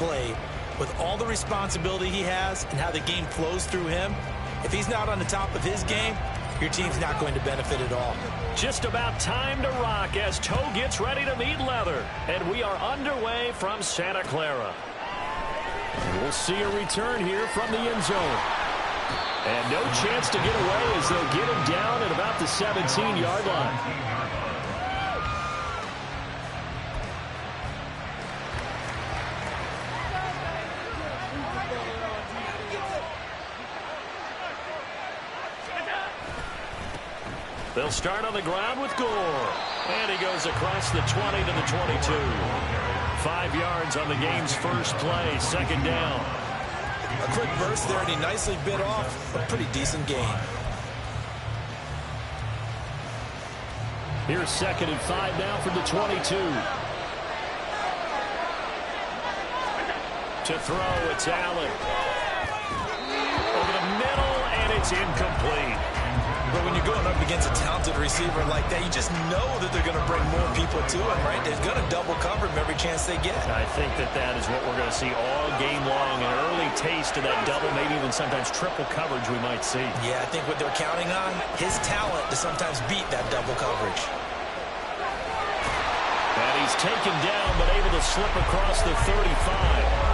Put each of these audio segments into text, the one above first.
played, with all the responsibility he has and how the game flows through him, if he's not on the top of his game, your team's not going to benefit at all. Just about time to rock as toe gets ready to meet leather. And we are underway from Santa Clara. And we'll see a return here from the end zone. And no chance to get away as they'll get him down at about the 17-yard line. They'll start on the ground with Gore. And he goes across the 20 to the 22. 5 yards on the game's first play, second down. A quick burst there, and he nicely bit off a pretty decent gain. Here's 2nd and 5 now from the 22. To throw, it's Allen. Over the middle, and it's incomplete. But when you're going up against a talented receiver like that, you just know that they're going to bring more people to him, right? They're going to double cover him every chance they get. I think that is what we're going to see all game long. An early taste of that double, maybe even sometimes triple coverage we might see. Yeah, I think what they're counting on, his talent to sometimes beat that double coverage. And he's taken down, but able to slip across the 35.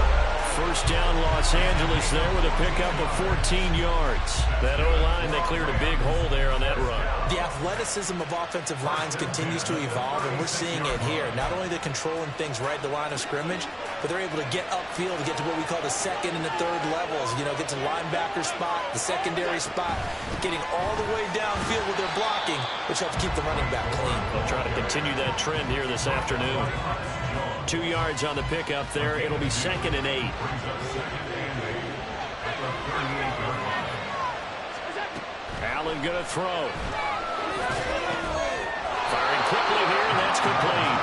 First down, Los Angeles there with a pickup of 14 yards. That O-line, they cleared a big hole there on that run. The athleticism of offensive lines continues to evolve, and we're seeing it here. Not only they're controlling things right at the line of scrimmage, but they're able to get upfield to get to what we call the second and the third levels. You know, get to linebacker spot, the secondary spot, getting all the way downfield with their blocking, which helps keep the running back clean. They'll try to continue that trend here this afternoon. 2 yards on the pickup there. It'll be 2nd and 8. Allen going to throw. Firing quickly here, and that's complete.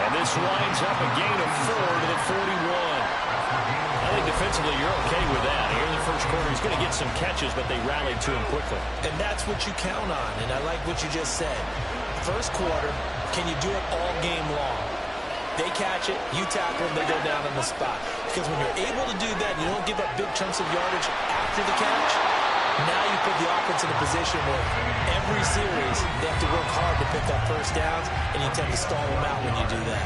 And this winds up a gain of 4 to the 41. I think defensively you're okay with that. Here in the first quarter, he's going to get some catches, but they rallied to him quickly. And that's what you count on, and I like what you just said. First quarter, can you do it all game long? They catch it, you tackle them, they go down on the spot. Because when you're able to do that, you don't give up big chunks of yardage after the catch, now you put the offense in a position where every series they have to work hard to pick up first downs, and you tend to stall them out when you do that.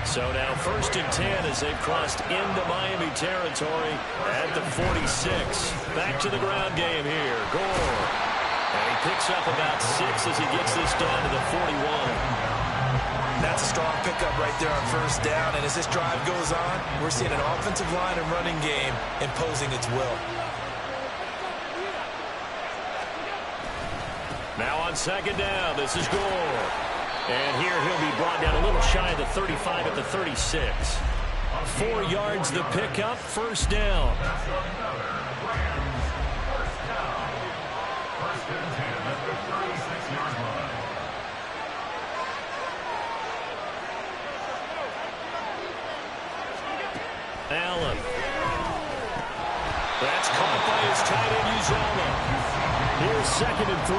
So now 1st and 10 as they've crossed into Miami territory at the 46. Back to the ground game here. Gore. And he picks up about 6 as he gets this down to the 41. That's a strong pickup right there on first down. And as this drive goes on, we're seeing an offensive line and running game imposing its will. Now on 2nd down, this is Gore. And here he'll be brought down a little shy of the 35 at the 36. 4 yards the pickup, first down. Allen. That's caught by his tight end, Uzomah. Here's 2nd and 3.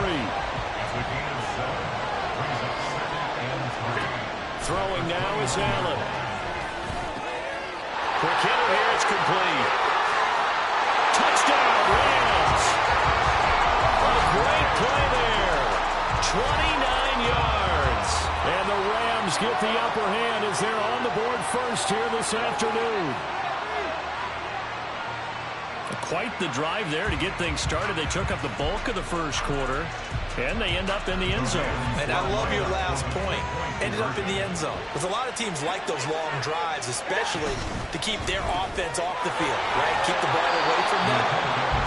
Throwing now is Allen. Quick hitter here, it's complete. Touchdown, Rams. A great play there. 29 yards. And the Rams get the upper hand as they're on the board first here this afternoon. Quite the drive there to get things started. They took up the bulk of the first quarter, and they end up in the end zone. And I love your last point. Ended up in the end zone. Because a lot of teams like those long drives, especially to keep their offense off the field, right? Keep the ball away from them.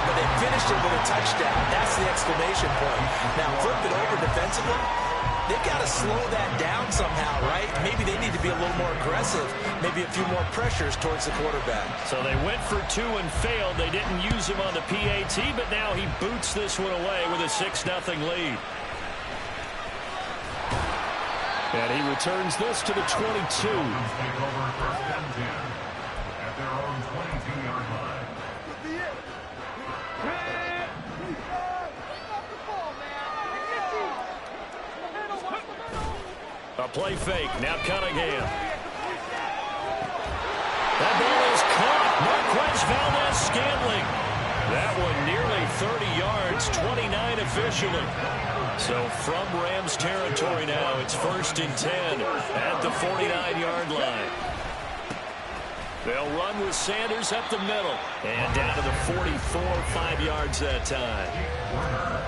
But they finished it with a touchdown. That's the exclamation point. Now, flip it over defensively. They've got to slow that down somehow, right? Maybe they need to be a little more aggressive. Maybe a few more pressures towards the quarterback. So they went for 2 and failed. They didn't use him on the PAT, but now he boots this one away with a 6-0 lead. And he returns this to the 22. A play fake. Now Cunningham. That ball is Here's Valdez-Scantling. That one nearly 30 yards, 29 officially. So from Rams territory now, it's 1st and 10 at the 49-yard line. They'll run with Sanders up the middle and down to the 44, 5 yards that time.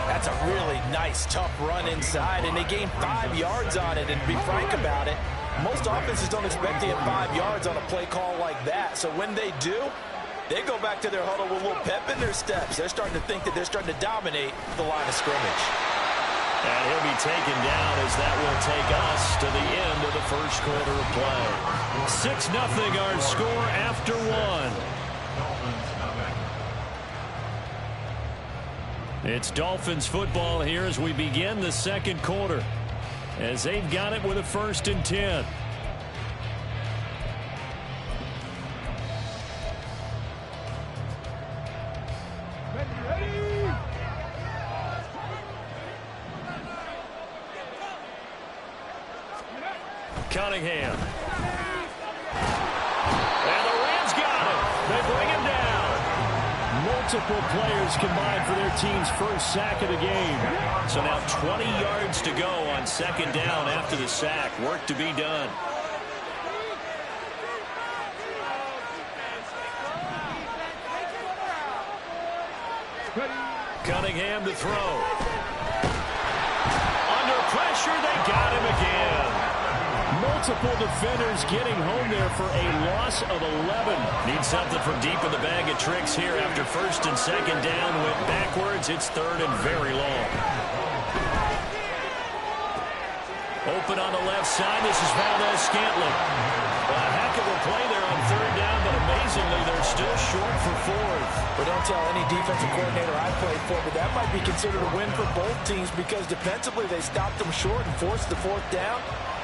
That's a really nice, tough run inside, and they gained 5 yards on it. And to be frank about it, most offenses don't expect to get 5 yards on a play call like that. So when they do, they go back to their huddle with a little pep in their steps. They're starting to think that they're starting to dominate the line of scrimmage. And he'll be taken down as that will take us to the end of the first quarter of play. 6-0 our score after one. It's Dolphins football here as we begin the second quarter, as they've got it with a 1st and 10. Cunningham. And the Rams got him. They bring him down. Multiple players combined for their team's first sack of the game. So now 20 yards to go on 2nd down after the sack. Work to be done. Cunningham to throw. Under pressure, they got him again. Multiple defenders getting home there for a loss of 11. Need something from deep in the bag of tricks here after 1st and 2nd down. Went backwards. It's 3rd and very long. Open on the left side. This is Valdez-Scantling. A heck of a play there on 3rd down, but amazingly, they're still short for 4th. But don't tell any defensive coordinator I played for, but that might be considered a win for both teams because defensively they stopped them short and forced the 4th down.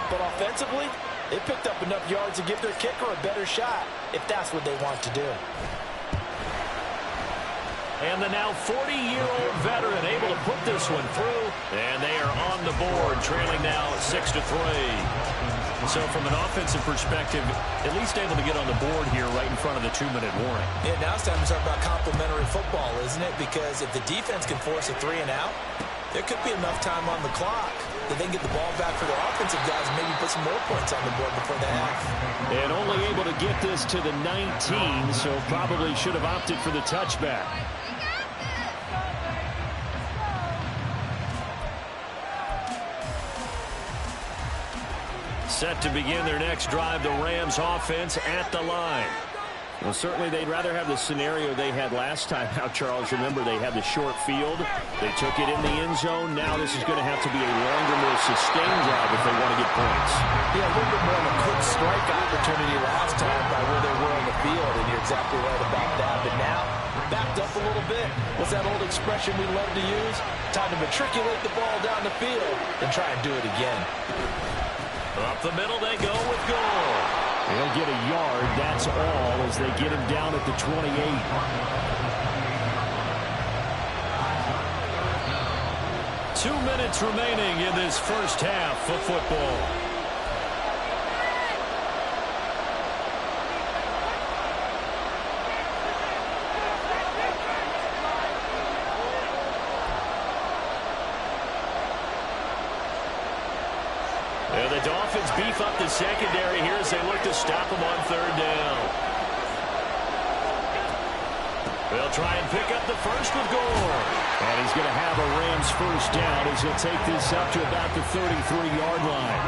But offensively, they picked up enough yards to give their kicker a better shot if that's what they want to do. And the now 40-year-old veteran able to put this one through. And they are on the board, trailing now 6-3. So from an offensive perspective, at least able to get on the board here right in front of the 2-minute warning. Yeah, now it's time to talk about complementary football, isn't it? Because if the defense can force a 3 and out, there could be enough time on the clock that they can get the ball back for their offensive guys and maybe put some more points on the board before the half. And only able to get this to the 19, so probably should have opted for the touchback. Set to begin their next drive, the Rams offense at the line. Well, certainly they'd rather have the scenario they had last time out, Charles. Remember, they had the short field. They took it in the end zone. Now this is going to have to be a longer, more sustained drive if they want to get points. Yeah, a little bit more of a quick strike opportunity last time by where they were on the field, and you're exactly right about that. But now, backed up a little bit. What's that old expression we love to use? Time to matriculate the ball down the field and try and do it again. Up the middle they go with Gore. They'll get a yard, that's all, as they get him down at the 28. 2 minutes remaining in this first half of football. And the Dolphins beef up the secondary here as they look to stop him on 3rd down. They'll try and pick up the first with Gore. And he's going to have a Rams first down as he'll take this up to about the 33-yard line.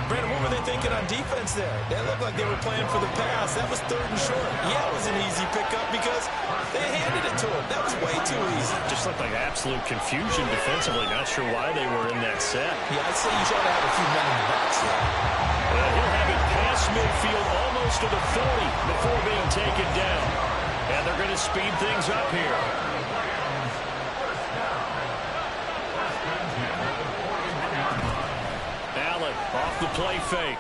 Brandon, what were they thinking on defense there? That looked like they were playing for the pass. That was 3rd and short. Yeah, it was an easy pickup because they handed it to him. That was way too easy. Just looked like absolute confusion defensively. Not sure why they were in that set. Yeah, I'd say you try to have a few men in the box there. He'll have it past midfield almost to the 40 before being taken down. And they're going to speed things up here. Allen off the play fake.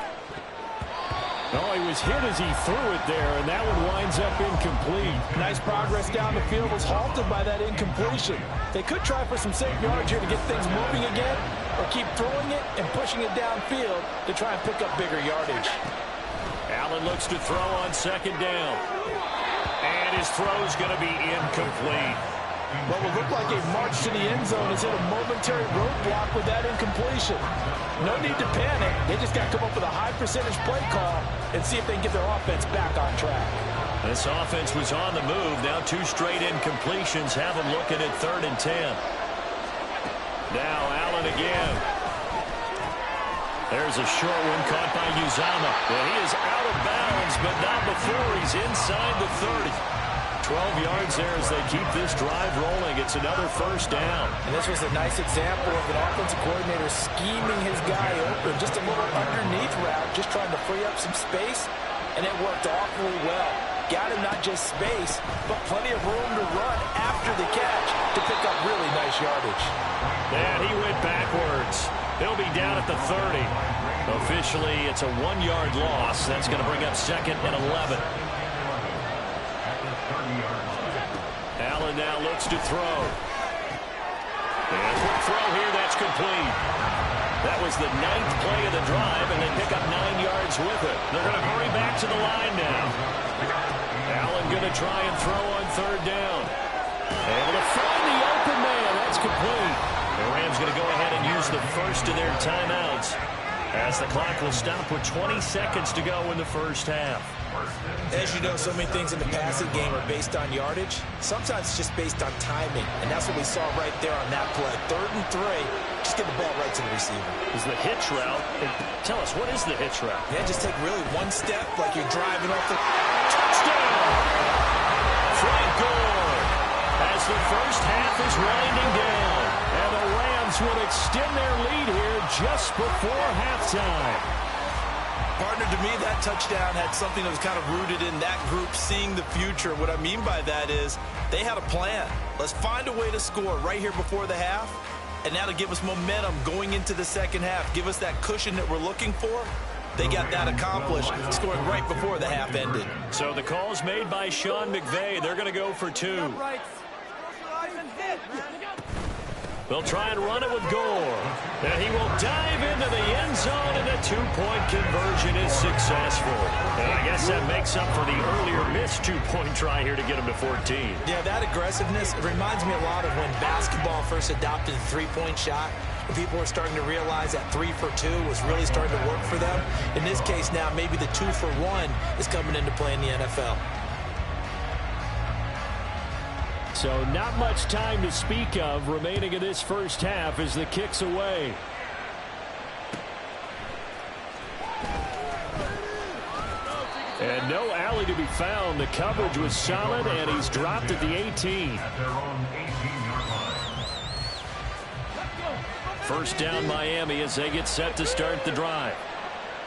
Oh, he was hit as he threw it there, and that one winds up incomplete. Nice progress down the field was halted by that incompletion. They could try for some safe yards here to get things moving again, or keep throwing it and pushing it downfield to try and pick up bigger yardage. Allen looks to throw on 2nd down. And his throw's going to be incomplete. What will look like a march to the end zone is in a momentary roadblock with that incompletion. No need to panic. They just got to come up with a high percentage play call and see if they can get their offense back on track. This offense was on the move. Now 2 straight incompletions have them looking at 3rd and 10. Now Allen again. There's a short one caught by Uzama. Well, he is out of bounds, but not before he's inside the 30. 12 yards there as they keep this drive rolling. It's another first down. And this was a nice example of an offensive coordinator scheming his guy open. Just a little underneath route, just trying to free up some space, and it worked awfully well. Got him not just space, but plenty of room to run after the catch to pick up really nice yardage. And he went backwards. He'll be down at the 30. Officially, it's a 1-yard loss. That's going to bring up 2nd and 11. Allen now looks to throw. And quick throw here, that's complete. That was the 9th play of the drive, and they pick up 9 yards with it. They're going to hurry back to the line now. Allen going to try and throw on 3rd down. Able to find the open man. That's complete. The Rams going to go ahead and use the first of their timeouts as the clock will stop with 20 seconds to go in the first half. As you know, so many things in the passing game are based on yardage. Sometimes it's just based on timing, and that's what we saw right there on that play. 3rd and 3, just get the ball right to the receiver. Is the hitch route. Tell us, what is the hitch route? Yeah, just take really one step like you're driving off the... Touchdown! Frank Gore as the first half is winding down. And the Rams would extend their lead here just before halftime. Partner, to me, that touchdown had something that was kind of rooted in that group seeing the future. What I mean by that is they had a plan. Let's find a way to score right here before the half, and that'll give us momentum going into the second half. Give us that cushion that we're looking for. They got that accomplished, scoring right before the half ended. So the call's made by Sean McVay. They're going to go for 2. They'll try and run it with Gore. And he will dive into the end zone, and the 2-point conversion is successful. And I guess that makes up for the earlier missed 2-point try here to get him to 14. Yeah, that aggressiveness, it reminds me a lot of when basketball first adopted the 3-point shot. And people were starting to realize that 3 for 2 was really starting to work for them. In this case now, maybe the 2 for 1 is coming into play in the NFL. So not much time to speak of remaining in this first half as the kick's away. And no alley to be found. The coverage was solid, and he's dropped at the 18. First down Miami as they get set to start the drive.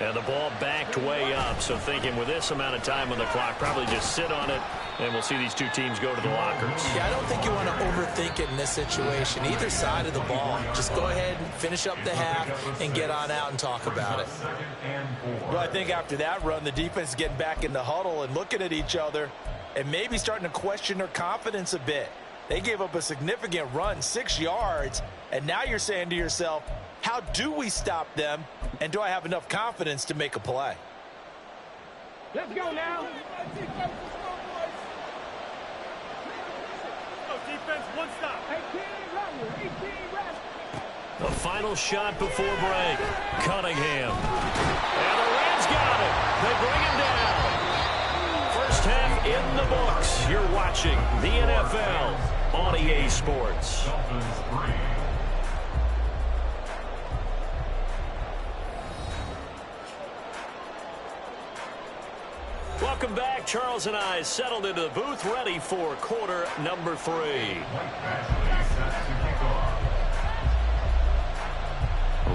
And the ball backed way up, so thinking with this amount of time on the clock, probably just sit on it, and we'll see these 2 teams go to the lockers. Yeah, I don't think you want to overthink it in this situation. Either side of the ball, just go ahead and finish up the half and get on out and talk about it. Well, I think after that run, the defense is getting back in the huddle and looking at each other and maybe starting to question their confidence a bit. They gave up a significant run, 6 yards, and now you're saying to yourself, how do we stop them, and do I have enough confidence to make a play? Let's go now. Defense, one stop. 18 The final shot before break. Cunningham. And the Rams got it. They bring him down. First half in the books. You're watching the NFL on EA Sports. Welcome back. Charles and I settled into the booth, ready for quarter number 3.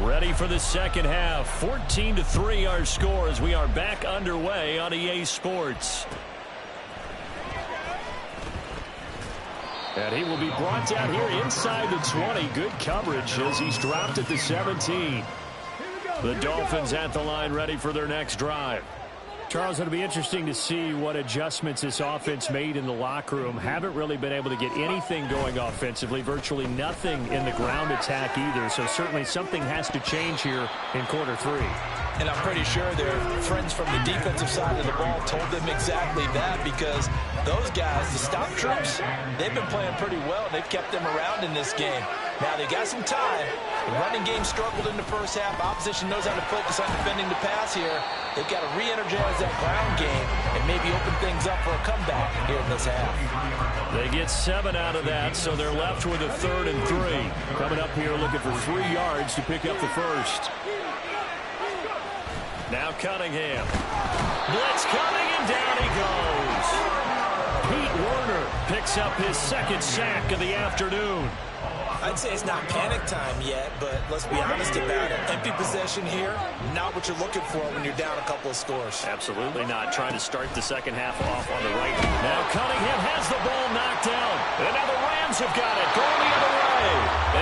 Ready for the second half. 14-3 our score as we are back underway on EA Sports. And he will be brought down here inside the 20. Good coverage as he's dropped at the 17. The Dolphins at the line, ready for their next drive. Charles, it'll be interesting to see what adjustments this offense made in the locker room. Haven't really been able to get anything going offensively, virtually nothing in the ground attack either. So certainly something has to change here in quarter 3. And I'm pretty sure their friends from the defensive side of the ball told them exactly that, because those guys, the stop troops, they've been playing pretty well. They've kept them around in this game. Now, they got some time. The running game struggled in the first half. Opposition knows how to focus on defending the pass here. They've got to re-energize that ground game and maybe open things up for a comeback here in this half. They get 7 out of that, so they're left with a 3rd and 3. Coming up here looking for 3 yards to pick up the first. Now Cunningham. Blitz coming, and down he goes. Pete Werner picks up his 2nd sack of the afternoon. I'd say it's not panic time yet, but let's be honest about it. Empty possession here, not what you're looking for when you're down a couple of scores. Absolutely not. Trying to start the second half off on the right. Now Cunningham has the ball knocked down. And now the Rams have got it going the other way.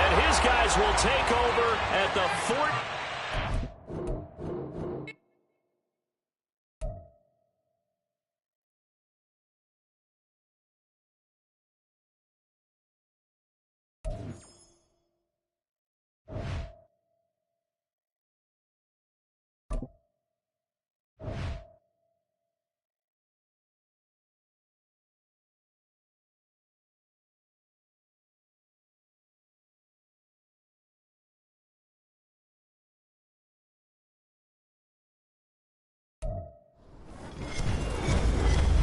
And his guys will take over at the 4th.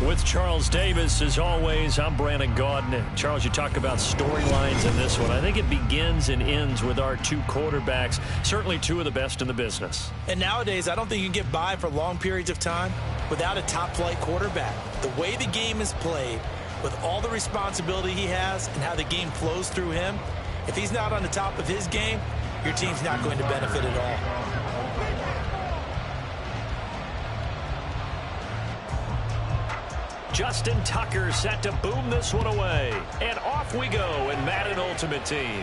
With Charles Davis, as always, I'm Brandon Gaudin. Charles, you talk about storylines in this one. I think it begins and ends with our 2 quarterbacks, certainly 2 of the best in the business. And nowadays, I don't think you can get by for long periods of time without a top-flight quarterback. The way the game is played, with all the responsibility he has and how the game flows through him, if he's not on the top of his game, your team's not going to benefit at all. Justin Tucker set to boom this one away. And off we go in Madden Ultimate Team.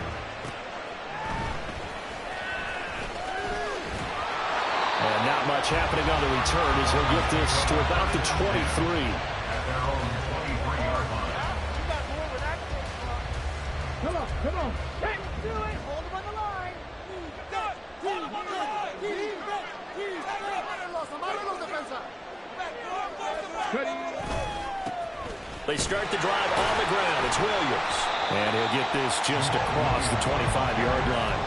And not much happening on the return as he'll get this to about the 23. Come on. Hey, do it. Hold him on the line. They start the drive on the ground. It's Williams. And he'll get this just across the 25-yard line.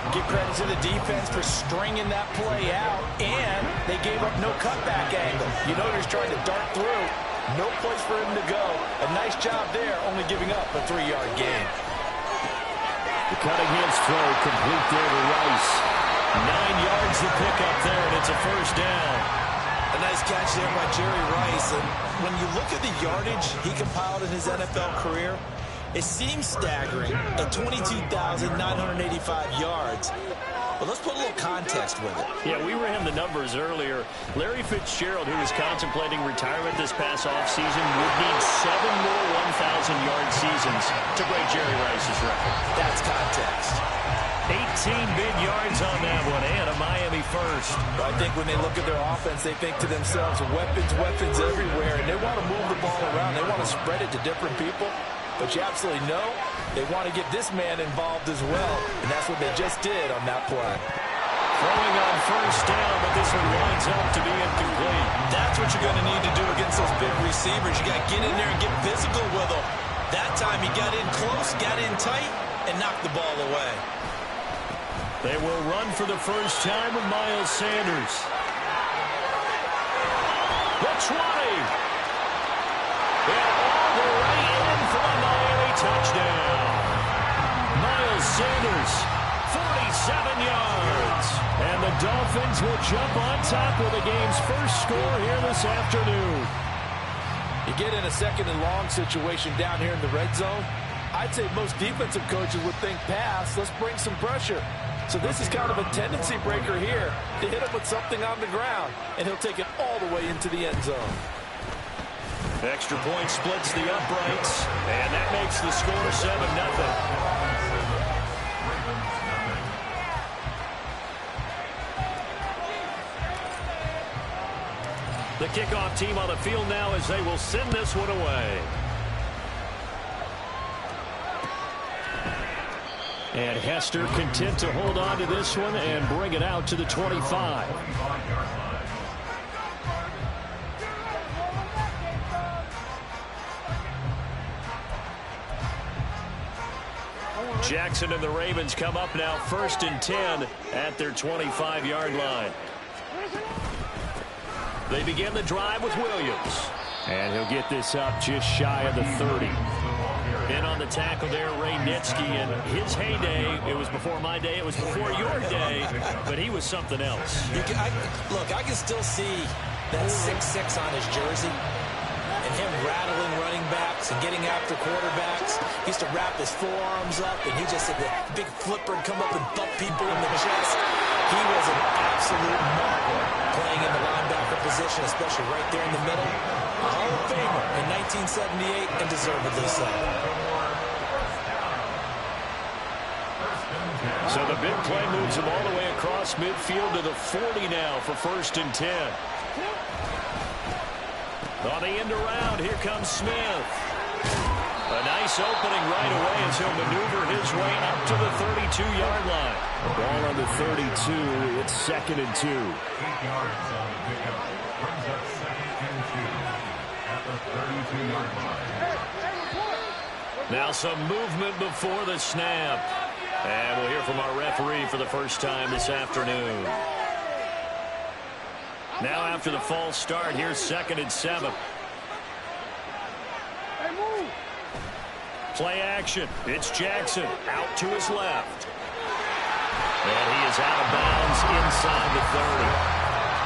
Give credit to the defense for stringing that play out, and they gave up no cutback angle. You know they're trying to dart through. No place for him to go. A nice job there, only giving up a 3-yard gain. The Cunningham's throw complete there to Rice. 9 yards to pick up there, and it's a first down. A nice catch there by Jerry Rice. And when you look at the yardage he compiled in his NFL career, it seems staggering at 22,985 yards. But let's put a little context with it. Yeah, we ran the numbers earlier. Larry Fitzgerald, who was contemplating retirement this past offseason, would need 7 more 1,000-yard seasons to break Jerry Rice's record. That's context. 18 big yards on that one, and a Miami first. I think when they look at their offense, they think to themselves, weapons everywhere, and they want to move the ball around. They want to spread it to different people. But you absolutely know they want to get this man involved as well, and that's what they just did on that play. Throwing on first down, but this one winds up to be incomplete. That's what you're going to need to do against those big receivers. You got to get in there and get physical with them. That time he got in close, got in tight, and knocked the ball away. They will run for the first time with Miles Sanders. The 20. And all the way in for a Miami touchdown. Miles Sanders, 47 yards. And the Dolphins will jump on top with the game's first score here this afternoon. You get in a second and long situation down here in the red zone. I'd say most defensive coaches would think pass. Let's bring some pressure. So this is kind of a tendency breaker here to hit him with something on the ground, and he'll take it all the way into the end zone. Extra point splits the uprights, and that makes the score 7-0. The kickoff team on the field now as they will send this one away. And Hester content to hold on to this one and bring it out to the 25. Jackson and the Ravens come up now 1st and 10 at their 25-yard line. They begin the drive with Williams. And he'll get this up just shy of the 30. In on the tackle there, Ray Nitsky. In his heyday, it was before my day, it was before your day, but he was something else. Look, I can still see that 6'6" on his jersey. And him rattling running backs and getting after quarterbacks. He used to wrap his forearms up, and he just had the big flipper and come up and bump people in the chest. He was an absolute marvel playing in the linebacker position, especially right there in the middle. A Hall of Famer in 1978, and deservedly so. So the big play moves him all the way across midfield to the 40 now for 1st and 10. On the end around, here comes Smith. A nice opening right away as he'll maneuver his way up to the 32-yard line. Ball on the 32. It's 2nd and 2. 8 yards on the pickup. Brings up 2nd and 2 at the 32-yard line. Now some movement before the snap. And we'll hear from our referee for the first time this afternoon. Now after the false start, here's 2nd and 7. Play action. It's Jackson out to his left. And he is out of bounds inside the 30.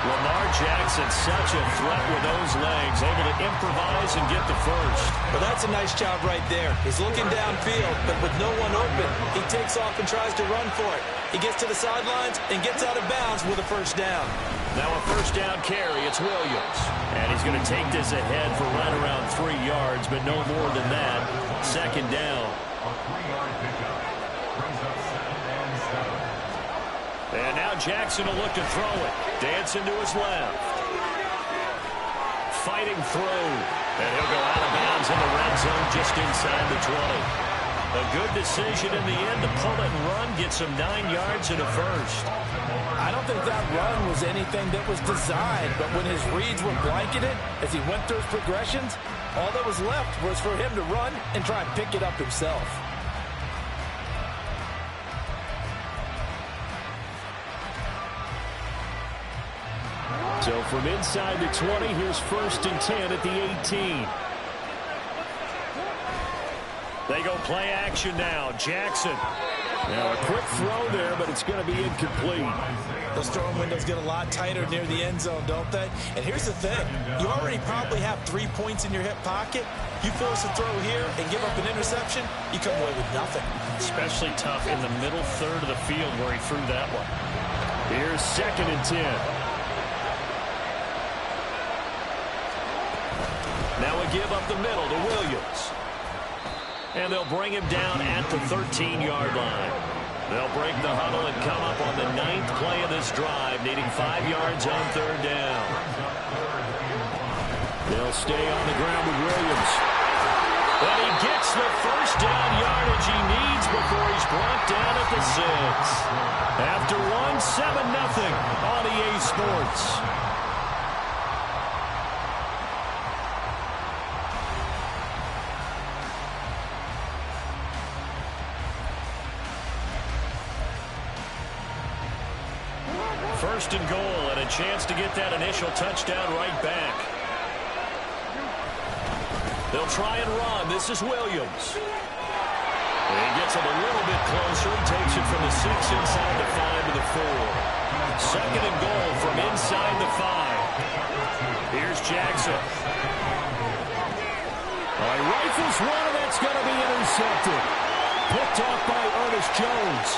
Lamar Jackson, such a threat with those legs, able to improvise and get the first. Well, that's a nice job right there. He's looking downfield, but with no one open, he takes off and tries to run for it. He gets to the sidelines and gets out of bounds with a first down. Now a first down carry. It's Williams. And he's going to take this ahead for right around 3 yards, but no more than that. 2nd down. A 3-yard pickup. Brings up 2nd and 7. And now Jackson will look to throw it. Dancing to his left. Fighting through. And he'll go out of bounds in the red zone just inside the 20. A good decision in the end to pull it and run, get some 9 yards and a first. I don't think that run was anything that was designed, but when his reads were blanketed as he went through his progressions, all that was left was for him to run and try and pick it up himself. So from inside the 20, here's 1st and 10 at the 18. They go play action now. Jackson. Now a quick throw there, but it's going to be incomplete. The storm windows get a lot tighter near the end zone, don't they? And here's the thing. You already probably have 3 points in your hip pocket. You force a throw here and give up an interception, you come away with nothing. Especially tough in the middle third of the field where he threw that one. Here's 2nd and 10. Now we give up the middle to Williams. And they'll bring him down at the 13-yard line. They'll break the huddle and come up on the 9th play of this drive, needing 5 yards on 3rd down. They'll stay on the ground with Williams. And he gets the first down yardage he needs before he's brought down at the 6. After one, 7-0 on EA Sports. First and goal, and a chance to get that initial touchdown right back. They'll try and run. This is Williams. And he gets it a little bit closer. He takes it from the 6 inside the 5 to the 4. 2nd and goal from inside the 5. Here's Jackson. He rifles one, and that's going to be intercepted. Picked off by Ernest Jones.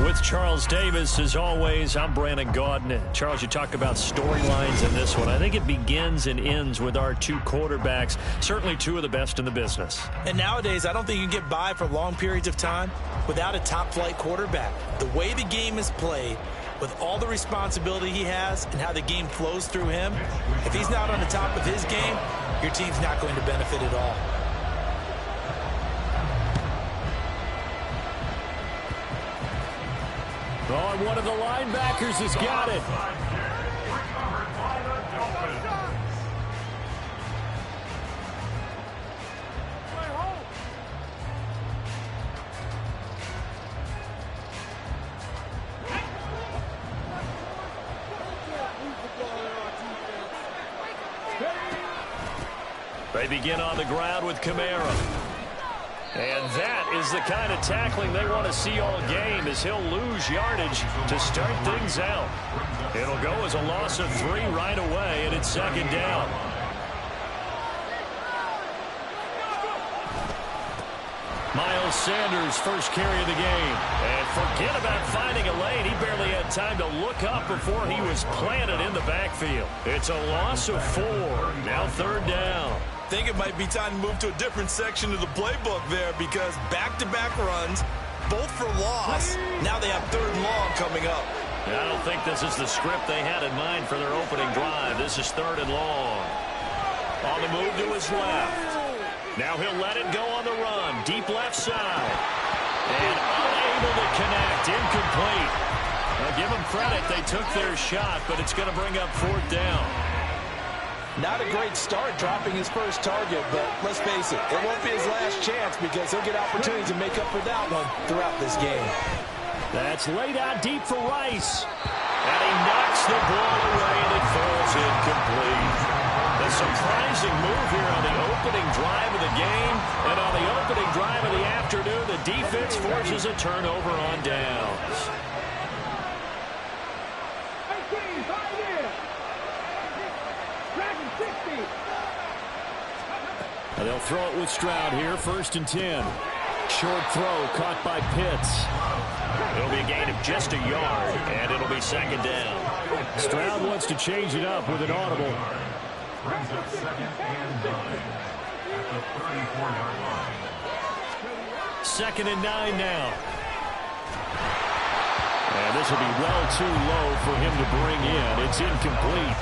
With Charles Davis, as always, I'm Brandon Gaudin. Charles, you talk about storylines in this one. I think it begins and ends with our two quarterbacks, certainly two of the best in the business. And nowadays, I don't think you can get by for long periods of time without a top-flight quarterback. The way the game is played, with all the responsibility he has and how the game flows through him, if he's not on the top of his game, your team's not going to benefit at all. Oh, and one of the linebackers has got it. They begin on the ground with Kamara. And that is the kind of tackling they want to see all game, as he'll lose yardage to start things out. It'll go as a loss of 3 right away, and it's second down. Miles Sanders, first carry of the game. And forget about finding a lane. He barely had time to look up before he was planted in the backfield. It's a loss of 4. Now third down. I think it might be time to move to a different section of the playbook there, because back-to-back runs, both for loss. Now they have third and long coming up. I don't think this is the script they had in mind for their opening drive. This is third and long. On the move to his left. Now he'll let it go on the run. Deep left side. And unable to connect. Incomplete. Now give them credit. They took their shot, but it's going to bring up fourth down. Not a great start dropping his first target, but let's face it, it won't be his last chance, because he'll get opportunities to make up for that one throughout this game. That's laid out deep for Rice. And he knocks the ball away, and it falls incomplete. A surprising move here on the opening drive of the game. And on the opening drive of the afternoon, the defense forces a turnover on downs. They'll throw it with Stroud here, 1st and 10. Short throw caught by Pitts. It'll be a gain of just a yard, and it'll be second down. Stroud wants to change it up with an audible. Brings up 2nd and 9 at the 34-yard line. 2nd and 9 now. And this will be well too low for him to bring in. It's incomplete.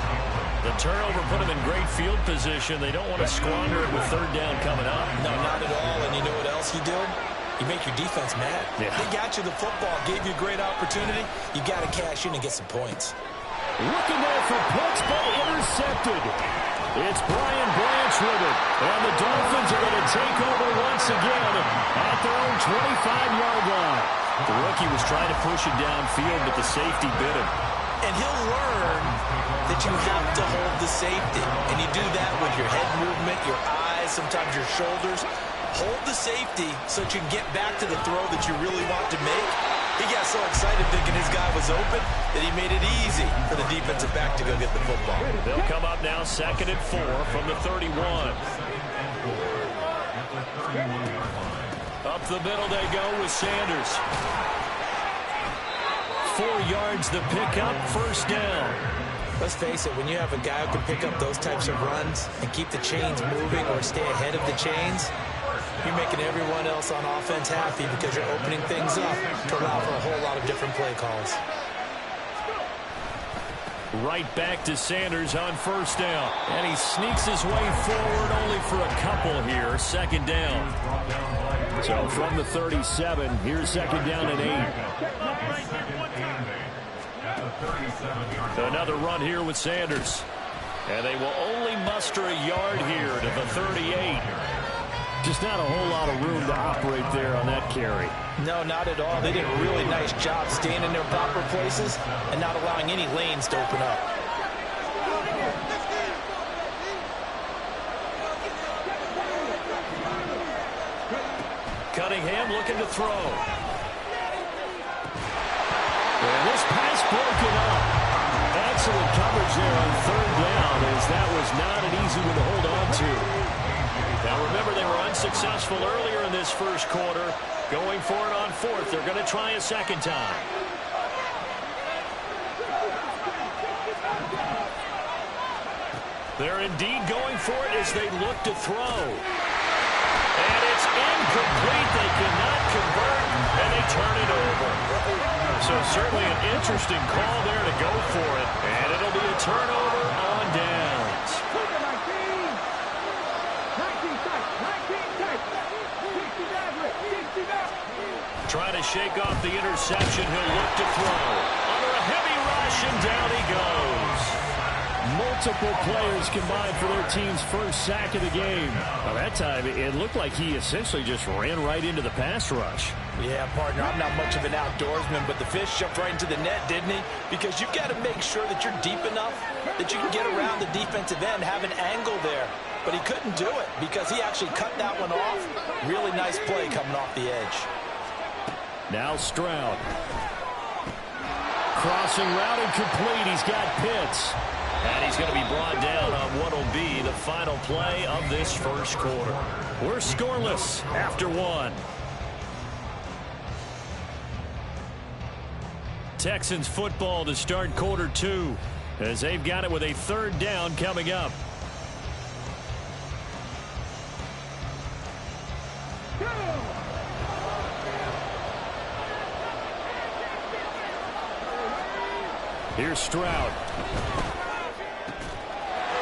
The turnover put him in great field position. They don't want to squander it with third down coming up. No, not at all. And you know what else you do? You make your defense mad. Yeah. They got you the football, gave you a great opportunity. You got to cash in and get some points. Looking there for Pitts, but intercepted. It's Brian Branch with it. And the Dolphins are going to take over once again at their own 25-yard line. The rookie was trying to push it downfield, but the safety bit him. And he'll learn that you have to hold the safety. And you do that with your head movement, your eyes, sometimes your shoulders. Hold the safety so that you can get back to the throw that you really want to make. He got so excited thinking his guy was open that he made it easy for the defensive back to go get the football. They'll come up now 2nd and 4 from the 31. Up the middle they go with Sanders. 4 yards the pickup, 1st down. Let's face it, when you have a guy who can pick up those types of runs and keep the chains moving or stay ahead of the chains, you're making everyone else on offense happy, because you're opening things up to allow for a whole lot of different play calls. Right back to Sanders on 1st down. And he sneaks his way forward only for a couple here. 2nd down. So from the 37, here's 2nd down and 8. Another run here with Sanders. And they will only muster a yard here to the 38. Just not a whole lot of room to operate there on that carry. No, not at all. They did a really nice job staying in their proper places and not allowing any lanes to open up. Cunningham looking to throw. And this pass broken up. Excellent coverage there on third down, as that was not an easy one to hold on to. Now remember, they were unsuccessful earlier in this first quarter. Going for it on fourth. They're going to try a second time. They're indeed going for it as they look to throw. And it's incomplete. They cannot convert, and they turn it over. So certainly an interesting call there to go for it. And it'll be a turnover on downs. 19 Trying to shake off the interception. He'll look to throw. Under a heavy rush, and down he goes. Multiple players combined for their team's first sack of the game. Well, that time, it looked like he essentially just ran right into the pass rush. Yeah, partner, I'm not much of an outdoorsman, but the fish jumped right into the net, didn't he? Because you've got to make sure that you're deep enough that you can get around the defensive end, have an angle there. But he couldn't do it because he actually cut that one off. Really nice play coming off the edge. Now Stroud. Crossing route and complete. He's got Pitts. And he's going to be brought down on what will be the final play of this first quarter. We're scoreless after one. Texans football to start quarter two as they've got it with a third down coming up. Here's Stroud.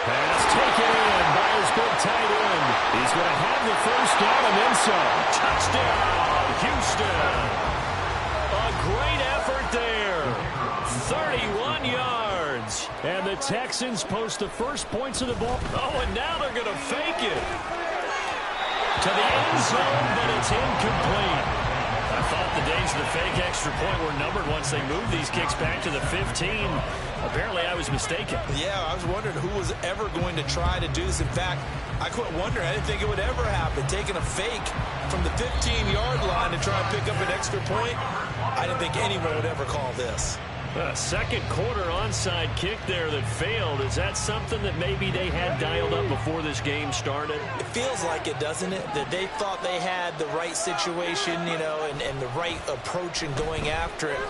Pass taken in by his big tight end. He's going to have the first down and then some. Touchdown, Houston. A great effort there. 31 yards. And the Texans post the first points of the ball. Oh, and now they're going to fake it. To the end zone, but it's incomplete. I thought the days of the fake extra point were numbered once they moved these kicks back to the 15. Apparently, I was mistaken. Yeah, I was wondering who was ever going to try to do this. In fact, I quit wondering. I didn't think it would ever happen. Taking a fake from the 15-yard line to try and pick up an extra point, I didn't think anyone would ever call this. A second quarter onside kick there that failed. Is that something that maybe they had dialed up before this game started? It feels like it, doesn't it? That they thought they had the right situation, you know, and the right approach in going after it.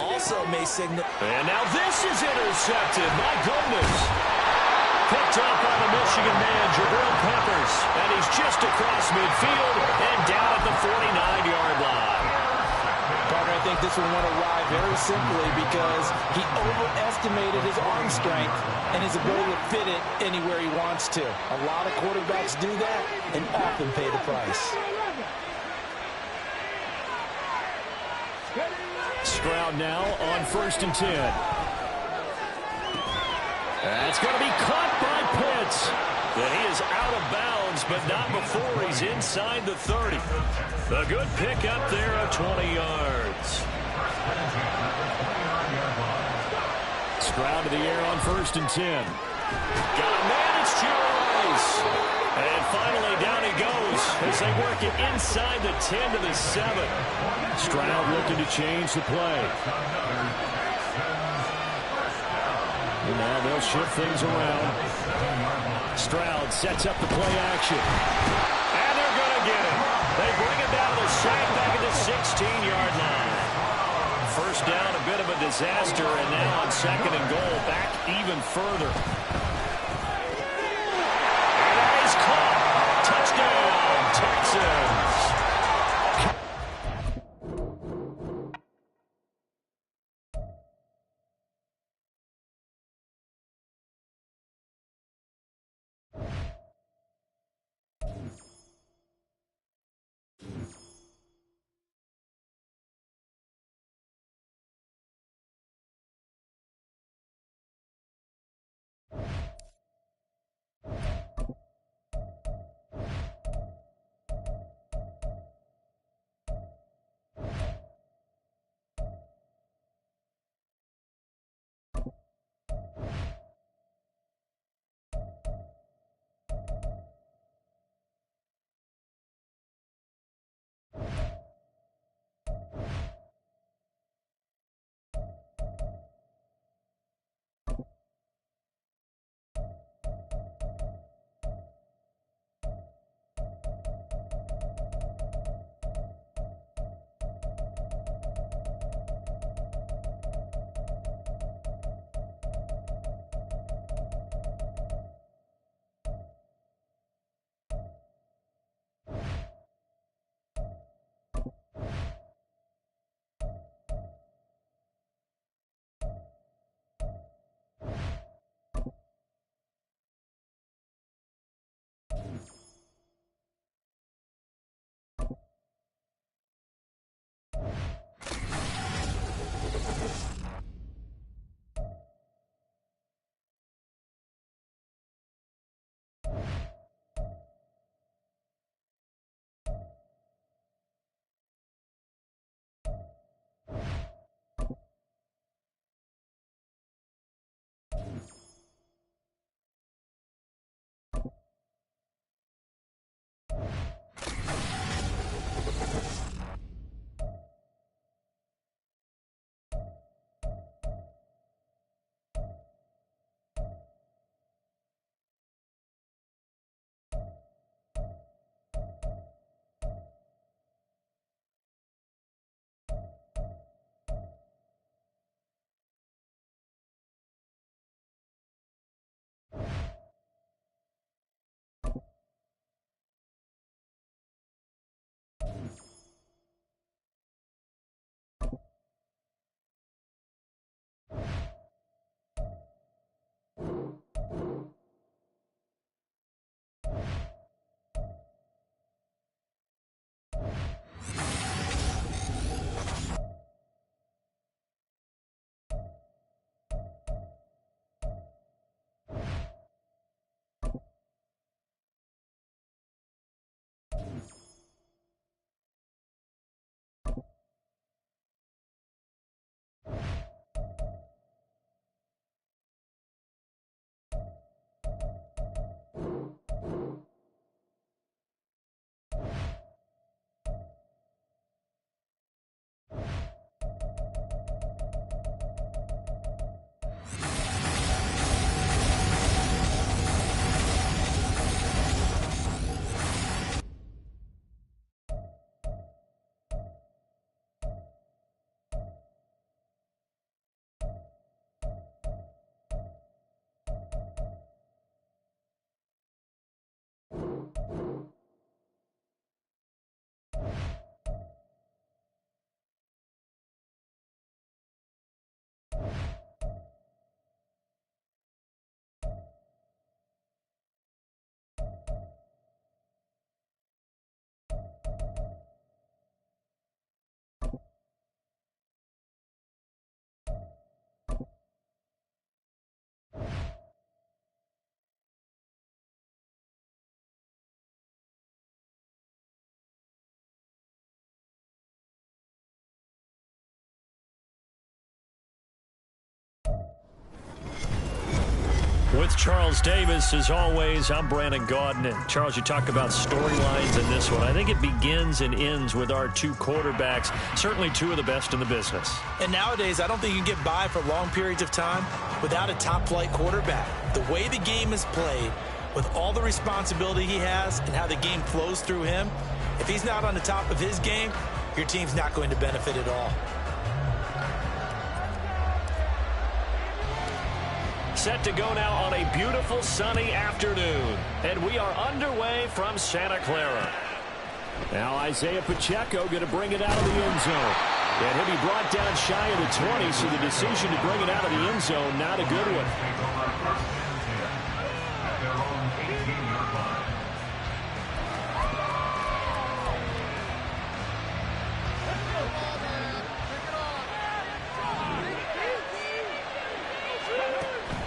Also may signal. And now this is intercepted. My goodness. Picked up by the Michigan man, Jabril Peppers. And he's just across midfield and down at the 49-yard line. Partner, I think this one went awry very simply because he overestimated his arm strength and his ability to fit it anywhere he wants to. A lot of quarterbacks do that and often pay the price. Stroud now on 1st and 10. That's going to be caught by Pitts. And he is out of bounds, but not before he's inside the 30. A good pickup there of 20 yards. Stroud to the air on 1st and 10. Got a man, it's Jerry Rice. And finally down he goes as they work it inside the 10 to the 7. Stroud looking to change the play. And now they'll shift things around. Stroud sets up the play action. And they're going to get it. They bring it down to the sack back at the 16-yard line. First down, a bit of a disaster, and now on 2nd and goal, back even further. And that is caught. Touchdown, Texans. With Charles Davis, as always, I'm Brandon Gaudin. And Charles, you talk about storylines in this one. I think it begins and ends with our two quarterbacks, certainly two of the best in the business. And nowadays, I don't think you can get by for long periods of time without a top-flight quarterback. The way the game is played, with all the responsibility he has and how the game flows through him, if he's not on the top of his game, your team's not going to benefit at all. Set to go now on a beautiful sunny afternoon. And we are underway from Santa Clara. Now Isaiah Pacheco going to bring it out of the end zone. And he'll be brought down shy of the 20, so the decision to bring it out of the end zone, not a good one.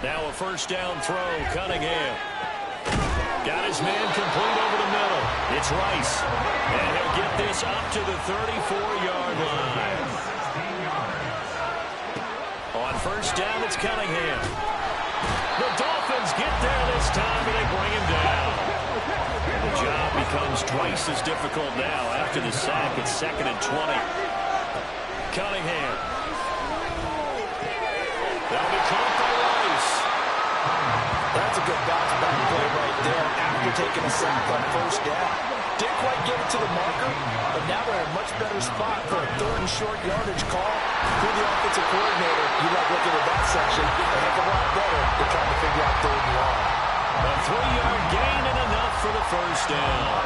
Now a first down throw, Cunningham. Got his man complete over the middle. It's Rice. And he'll get this up to the 34-yard line. On first down, it's Cunningham. The Dolphins get there this time, and they bring him down. And the job becomes twice as difficult now after the sack. It's 2nd and 20. Cunningham. That'll be caught by Rice. That's a good bounce-back play right there after taking a sack on first down. Didn't quite get it to the marker, but now they're in a much better spot for a 3rd and short yardage call. For the offensive coordinator, you like looking at that section a heck of a lot better than trying to figure out 3rd and long. A 3-yard gain and enough for the first down.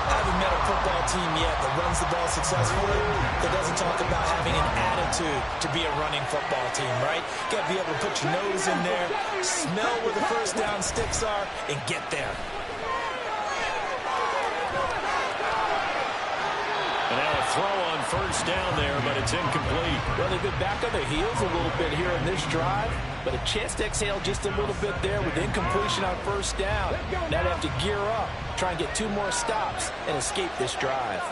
I haven't met a football team yet that runs the ball successfully that doesn't talk about having an attitude to be a running football team, right? You got to be able to put your nose in there, smell where the first down sticks are, and get there. And now a throw on first down there, but it's incomplete. Well, they've been back on their heels a little bit here in this drive, but a chance to exhale just a little bit there with incompletion on first down. Now they have to gear up, try and get 2 more stops, and escape this drive.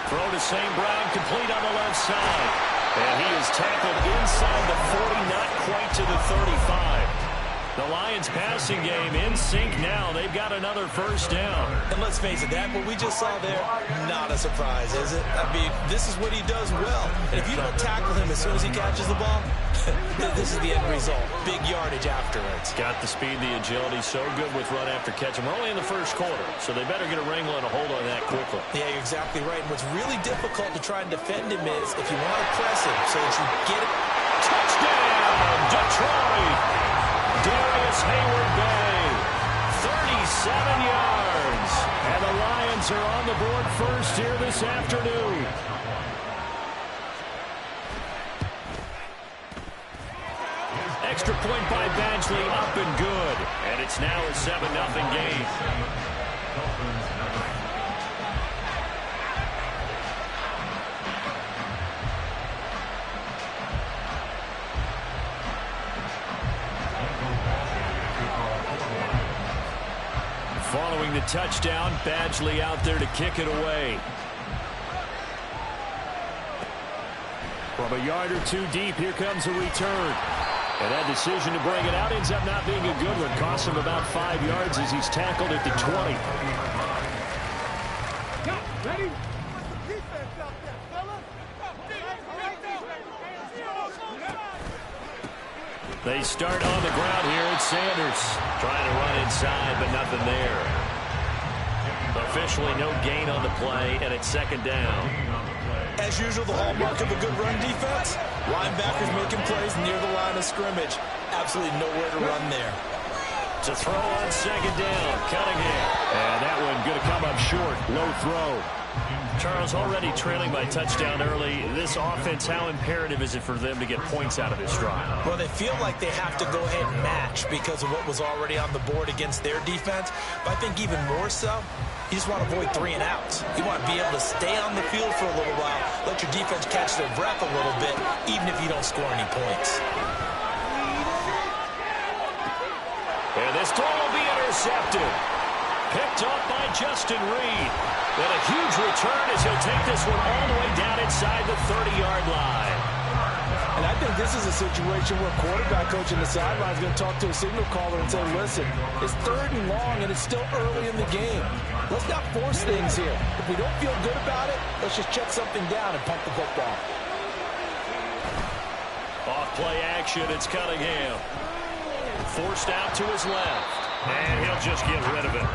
Throw to St. Brown, complete on the left side. And he is tackled inside the 40, not quite to the 35. The Lions passing game in sync now. They've got another first down. And let's face it, that what we just saw there, not a surprise, is it? I mean, this is what he does well. And if you don't tackle him as soon as he catches the ball, this is the end result. Big yardage afterwards. Got the speed, the agility, so good with run after catch. And we're only in the first quarter, so they better get a wrangle and a hold on that quickly. Yeah, you're exactly right. And what's really difficult to try and defend him is if you want to press him so that you get it. Touchdown, Detroit! Darius Hayward-Bay, 37 yards. And the Lions are on the board first here this afternoon. Extra point by Badgley, up and good. And it's now a 7-0 game. Following the touchdown, Badgley out there to kick it away. From a yard or 2 deep, here comes a return. And that decision to bring it out ends up not being a good one. Costs him about 5 yards as he's tackled at the 20. Ready? They start on the ground here. It's Sanders trying to run inside, but nothing there. Officially no gain on the play, and it's 2nd down. As usual, the hallmark of a good run defense, linebackers making plays near the line of scrimmage. Absolutely nowhere to run there. To throw on 2nd down, Cunningham. And that one going to come up short. Low throw. Charles, already trailing by touchdown early. This offense, how imperative is it for them to get points out of this drive? Well, they feel like they have to go ahead and match because of what was already on the board against their defense. But I think even more so, you just want to avoid 3 and outs. You want to be able to stay on the field for a little while, let your defense catch their breath a little bit, even if you don't score any points. And this throw will be intercepted. Picked up by Justin Reed. And a huge return as he'll take this one all the way down inside the 30-yard line. And I think this This is a situation where quarterback coach in the sideline is going to talk to a signal caller and say, listen, it's 3rd and long and it's still early in the game. Let's not force things here. If we don't feel good about it, let's just check something down and punt the football. Off play action, it's Cunningham. Forced out to his left. And he'll just get rid of it.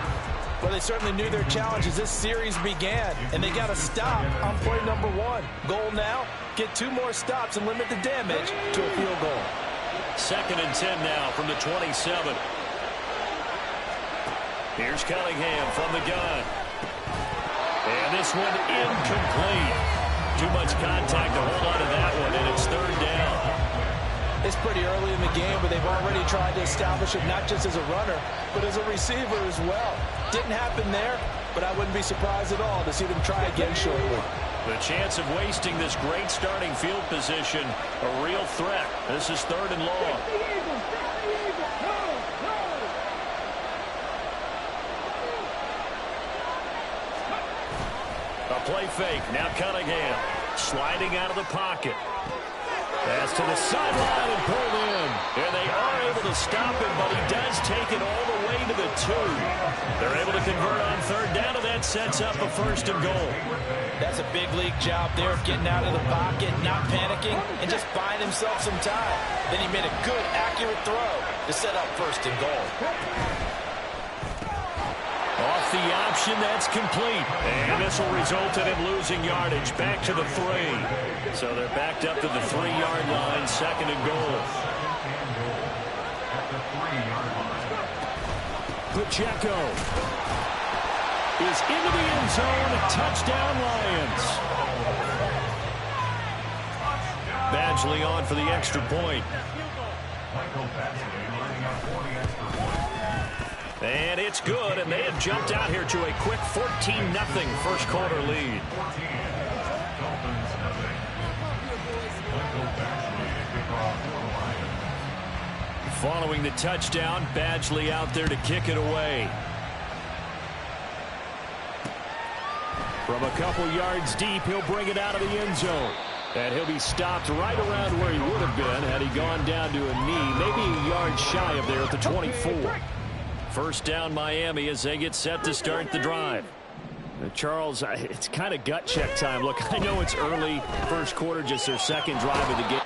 Well, they certainly knew their challenge as this series began, and they got to stop on play number 1. Goal now, get 2 more stops and limit the damage to a field goal. 2nd and 10 now from the 27. Here's Cunningham from the gun. And this one incomplete. Too much contact to hold on to that one, and it's 3rd down. It's pretty early in the game, but they've already tried to establish it not just as a runner, but as a receiver as well. Didn't happen there, but I wouldn't be surprised at all to see them try again shortly. The chance of wasting this great starting field position, a real threat. This is 3rd and long. A play fake. Now Cunningham sliding out of the pocket. Pass to the sideline and pulled in. And they are able to stop him, but he does take it all the way to the 2. They're able to convert on 3rd down, and that sets up a 1st and goal. That's a big league job there of getting out of the pocket, not panicking, and just buying himself some time. Then he made a good, accurate throw to set up 1st and goal. Off the option, that's complete. And this will result in him losing yardage back to the 3. So they're backed up to the 3-yard line, 2nd and goal. Pacheco is into the end zone. Touchdown, Lions. Badgley on for the extra point. And it's good, and they have jumped out here to a quick 14-0 first quarter lead. Following the touchdown, Badgley out there to kick it away. From a couple yards deep, he'll bring it out of the end zone. And he'll be stopped right around where he would have been had he gone down to a knee, maybe a yard shy of there at the 24. First down, Miami, as they get set to start the drive. Charles, it's kind of gut check time. Look, I know it's early, first quarter, just their 2nd drive of the game.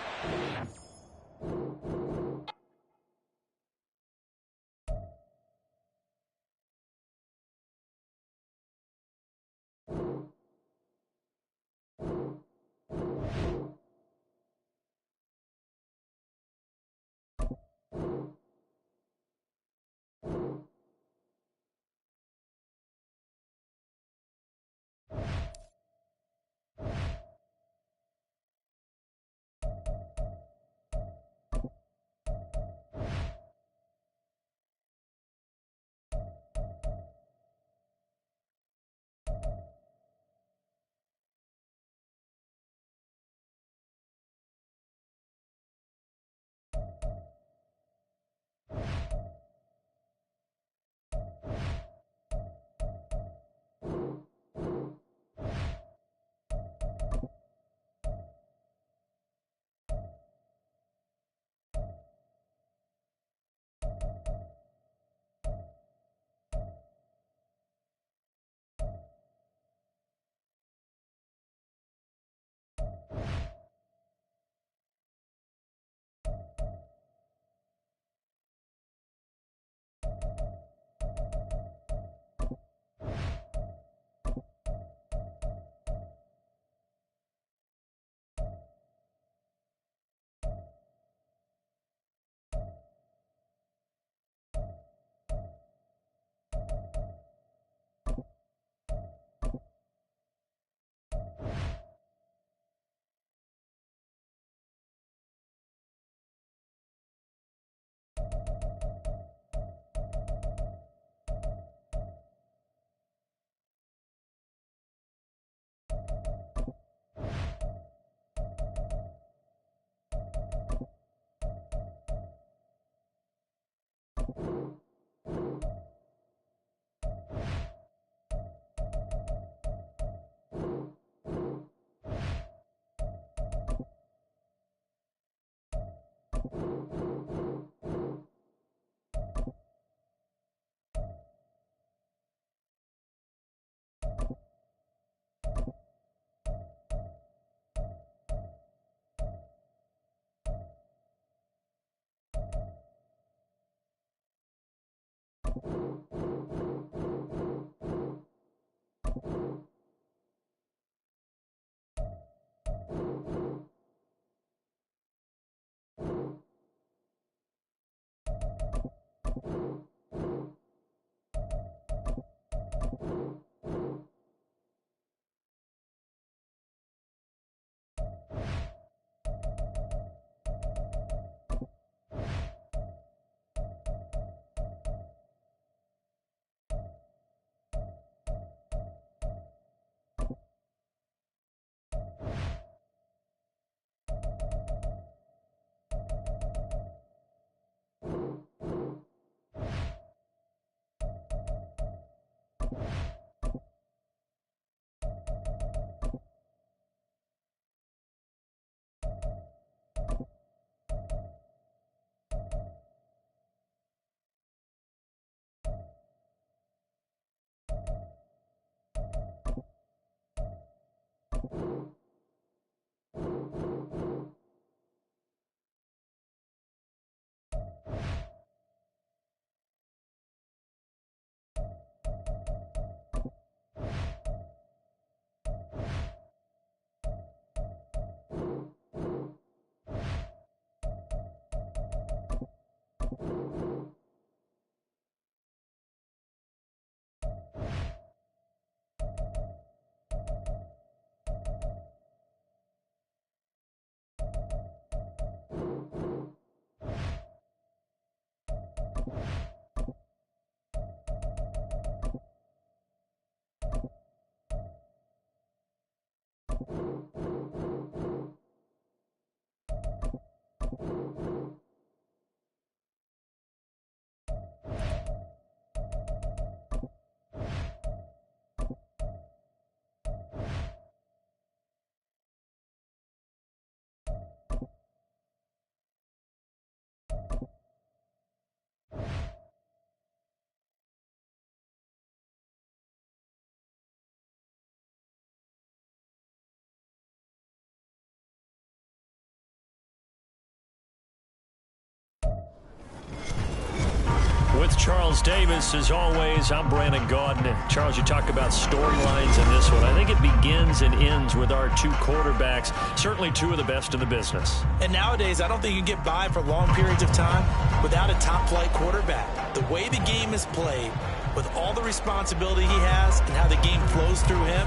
With Charles Davis, as always, I'm Brandon Gaudin. And Charles, you talk about storylines in this one. I think it begins and ends with our two quarterbacks, certainly two of the best in the business. And nowadays, I don't think you can get by for long periods of time without a top-flight quarterback. The way the game is played, with all the responsibility he has and how the game flows through him,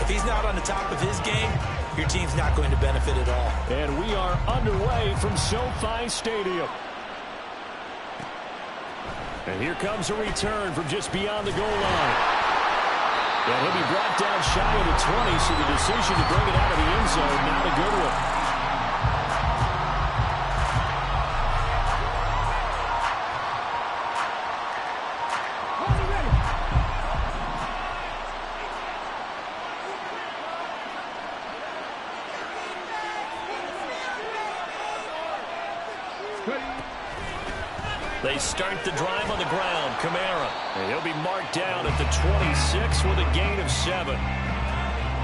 if he's not on the top of his game, your team's not going to benefit at all. And we are underway from SoFi Stadium. And here comes a return from just beyond the goal line. And he'll be brought down shy of the 20, so the decision to bring it out of the end zone, not a good one. They start the drive on the ground. Kamara. And he'll be marked down at the 26 with a gain of 7.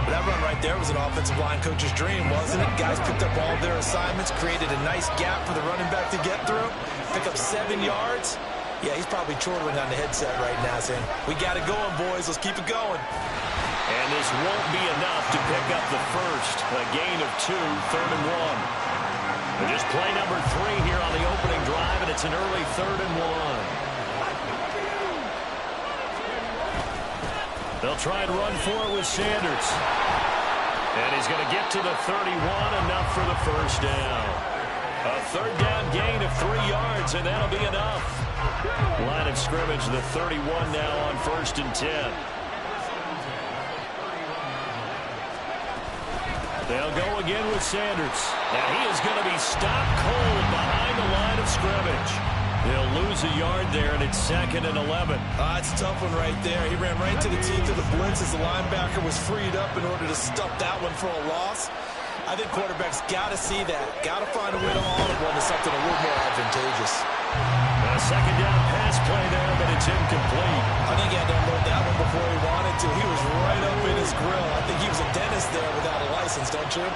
That run right there was an offensive line coach's dream, wasn't it? Guys picked up all of their assignments, created a nice gap for the running back to get through, pick up 7 yards. Yeah, he's probably chortling on the headset right now saying, we got it going, boys. Let's keep it going. And this won't be enough to pick up the first. A gain of 2, 3rd and 1. Just play number 3 here on the opening drive, and it's an early 3rd and 1. They'll try and run for it with Sanders. And he's going to get to the 31, enough for the first down. A 3rd down gain of 3 yards, and that'll be enough. Line of scrimmage, the 31 now on 1st and 10. They'll go again with Sanders. And he is going to be stopped cold behind the line of scrimmage. They'll lose a yard there, and it's 2nd and 11. It's a tough one right there. He ran right to the teeth of the blitz as the linebacker was freed up in order to stuff that one for a loss. I think quarterbacks got to see that. Got to find a way to audible into something a little more advantageous. A second down pass play there, but it's incomplete. I think he had to unload that one before he wanted to. He was right up in his grill. I think he was a dentist there without a license, don't you?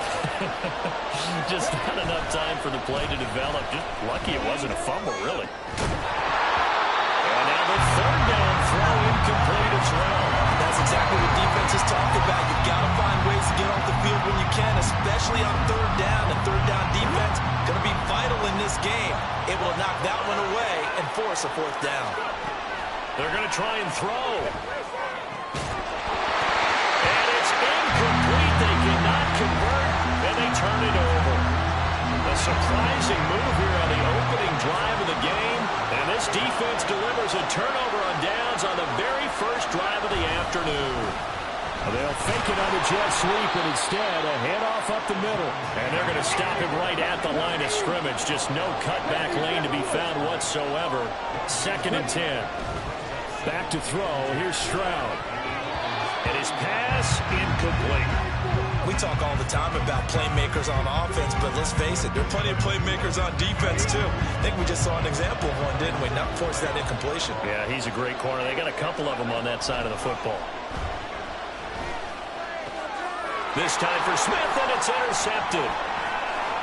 Just not enough time for the play to develop. Just lucky it wasn't a fumble, really. And now the third down throw incomplete as well. That's exactly what defenses talk about. You've got to find ways to get off the field when you can, especially on third down. And third down defense going to be vital in this game. Able to knock that one away and force a fourth down. They're going to try and throw. And it's incomplete. They cannot convert, and they turn it over. A surprising move here on the opening drive of the game. And this defense delivers a turnover on downs on the very first drive of the afternoon. They'll fake it on the jet sweep, and instead a handoff up the middle. And they're going to stop him right at the line of scrimmage. Just no cutback lane to be found whatsoever. 2nd and 10. Back to throw. Here's Stroud. And his pass incomplete. We talk all the time about playmakers on offense, but let's face it, there are plenty of playmakers on defense, too. I think we just saw an example of one, didn't we? Not force that incompletion. Yeah, he's a great corner. They got a couple of them on that side of the football. This time for Smith, and it's intercepted.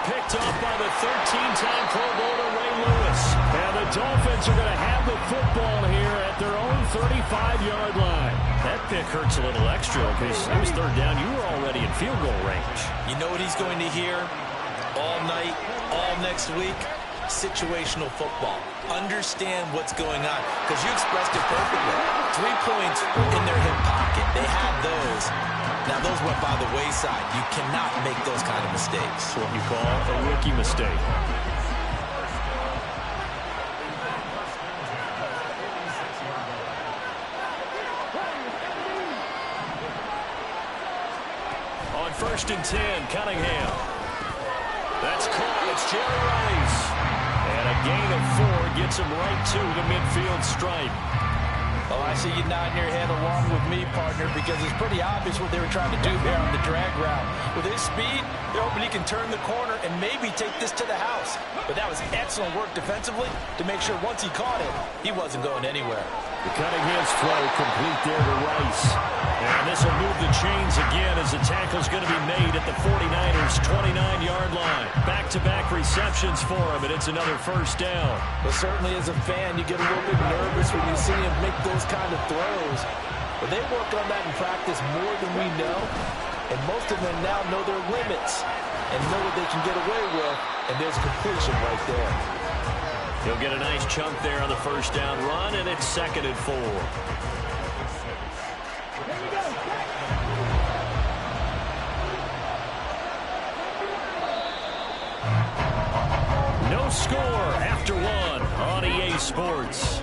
Picked up by the 13-time Pro Bowler Ray Lewis. And the Dolphins are going to have the football here at their own 35-yard line. That pick hurts a little extra because it was third down. You were already in field goal range. You know what he's going to hear all night, all next week? Situational football. Understand what's going on, because you expressed it perfectly. 3 points in their hip pocket. They had those. Now, those went by the wayside. You cannot make those kind of mistakes. That's what you call a rookie mistake. On 1st and 10, Cunningham. That's caught. It's Jerry Rice. And a gain of 4 gets him right to the midfield stripe. Oh, I see you nodding your head along with me, partner, because it's pretty obvious what they were trying to do there on the drag route. With his speed, they're hoping he can turn the corner and maybe take this to the house. But that was excellent work defensively to make sure once he caught it, he wasn't going anywhere. The Cunningham's throw complete there to Rice. And this will move the chains again as the tackle's going to be made at the 49ers' 29-yard line. Back-to-back receptions for him, and it's another first down. Well, certainly as a fan, you get a little bit nervous when you see him make those kind of throws. But they work on that in practice more than we know. And most of them now know their limits and know what they can get away with. And there's a completion right there. He'll get a nice chunk there on the first down run, and it's 2nd and 4. No score after 1 on EA Sports.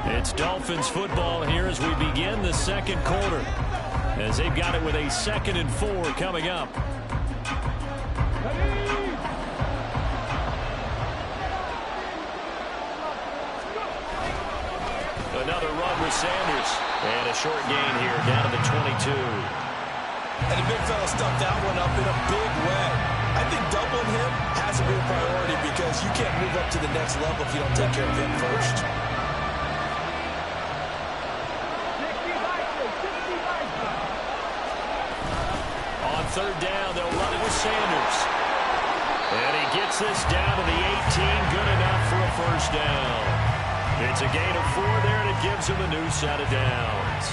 It's Dolphins football here as we begin the second quarter, as they've got it with a 2nd and 4 coming up. Another run with Sanders. And a short gain here down to the 22. And the big fella stuffed that one up in a big way. I think doubling him has to be a priority because you can't move up to the next level if you don't take care of him first. On third down, they'll run it with Sanders. And he gets this down to the 18. Good enough for a first down. It's a gain of 4 there, and it gives him a new set of downs.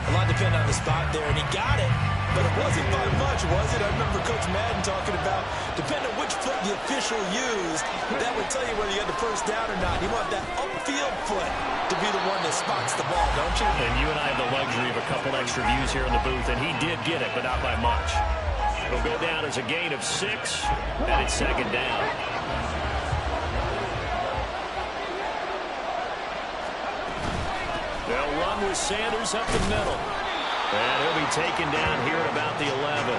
A lot depended on the spot there, and he got it, but it wasn't by much, was it? I remember Coach Madden talking about, depending on which foot the official used, that would tell you whether you had the first down or not. You want that upfield foot to be the one that spots the ball, don't you? And you and I have the luxury of a couple extra views here in the booth, and he did get it, but not by much. It'll go down as a gain of 6, and it's 2nd down. They'll run with Sanders up the middle. And he'll be taken down here at about the 11.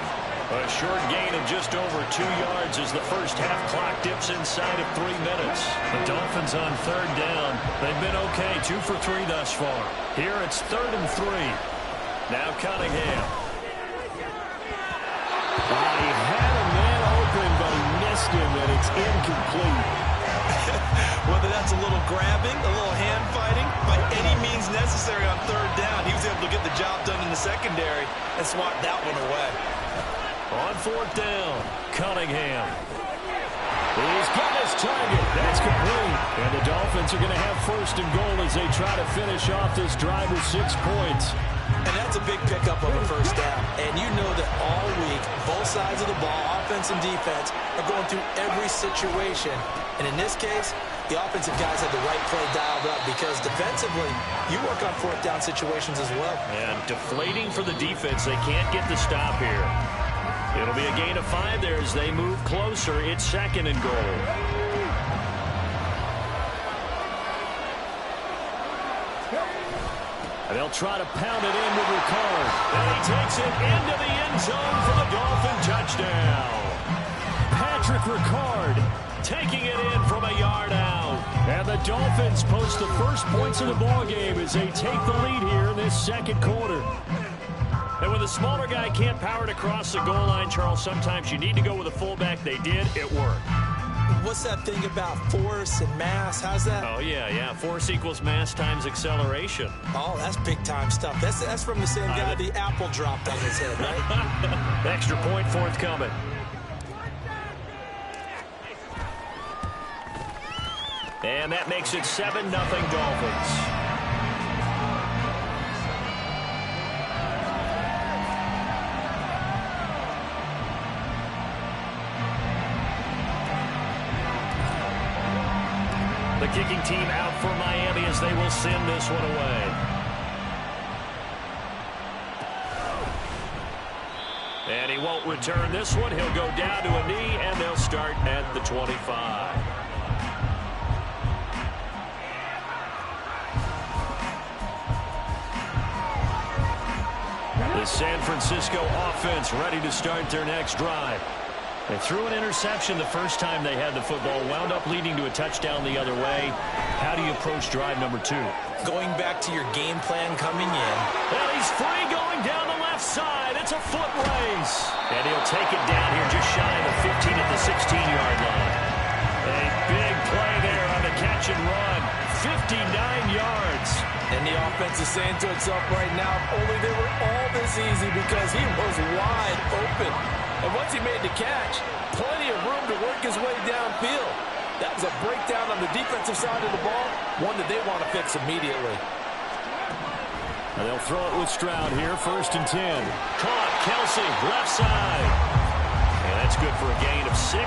A short gain of just over 2 yards as the first half clock dips inside of 3 minutes. The Dolphins on third down. They've been okay, 2 for 3 thus far. Here it's 3rd and 3. Now Cunningham. He had a man open, but he missed him, and it's incomplete. Whether that's a little grabbing, a little hand fighting, by any means necessary on third down, he was able to get the job done in the secondary and swat that one away. On fourth down, Cunningham. He's got his target. That's complete. And the Dolphins are going to have first and goal as they try to finish off this drive with 6 points. And that's a big pickup of a first down. And you know that all week, both sides of the ball, offense and defense, are going through every situation. And in this case, the offensive guys had the right play dialed up because defensively, you work on fourth down situations as well. And deflating for the defense. They can't get the stop here. It'll be a gain of 5 there as they move closer. It's second and goal. And they'll try to pound it in with Ricard. And he takes it into the end zone for the Dolphin touchdown. Patrick Ricard taking it in from a yard out. And the Dolphins post the first points of the ballgame as they take the lead here in this second quarter. And when the smaller guy can't power it across the goal line, Charles, sometimes you need to go with a fullback. They did. It worked. What's that thing about force and mass? How's that? Oh, yeah. Force equals mass times acceleration. Oh, that's big-time stuff. That's from the same guy the apple dropped on his head, right? Extra point forthcoming. And that makes it 7-0 Dolphins. The kicking team out for Miami as they will send this one away. And he won't return this one. He'll go down to a knee, and they'll start at the 25. The San Francisco offense ready to start their next drive. They threw an interception the first time they had the football, wound up leading to a touchdown the other way. How do you approach drive number 2? Going back to your game plan coming in. And he's free going down the left side. It's a foot race. And he'll take it down here just shy of the 15 at the 16-yard line. A big play there on the catch and run. 59 yards. And the offense is saying to itself right now, only they were all this easy because he was wide open. And once he made the catch, plenty of room to work his way downfield. That was a breakdown on the defensive side of the ball, one that they want to fix immediately. And they'll throw it with Stroud here, 1st and 10. Caught, Kelsey, left side. And that's good for a gain of 6,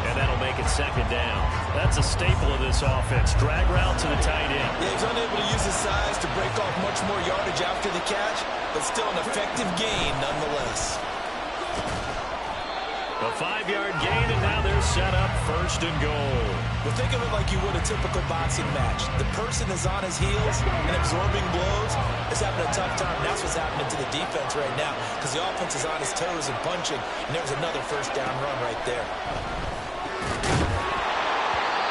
and that'll make it 2nd down. That's a staple of this offense. Drag route to the tight end. Yeah, he's unable to use his size to break off much more yardage after the catch, but still an effective gain nonetheless. A 5-yard gain, and now they're set up 1st and goal. Well, think of it like you would a typical boxing match. The person is on his heels and absorbing blows is having a tough time. That's what's happening to the defense right now because the offense is on his toes and punching, and there was another 1st down run right there.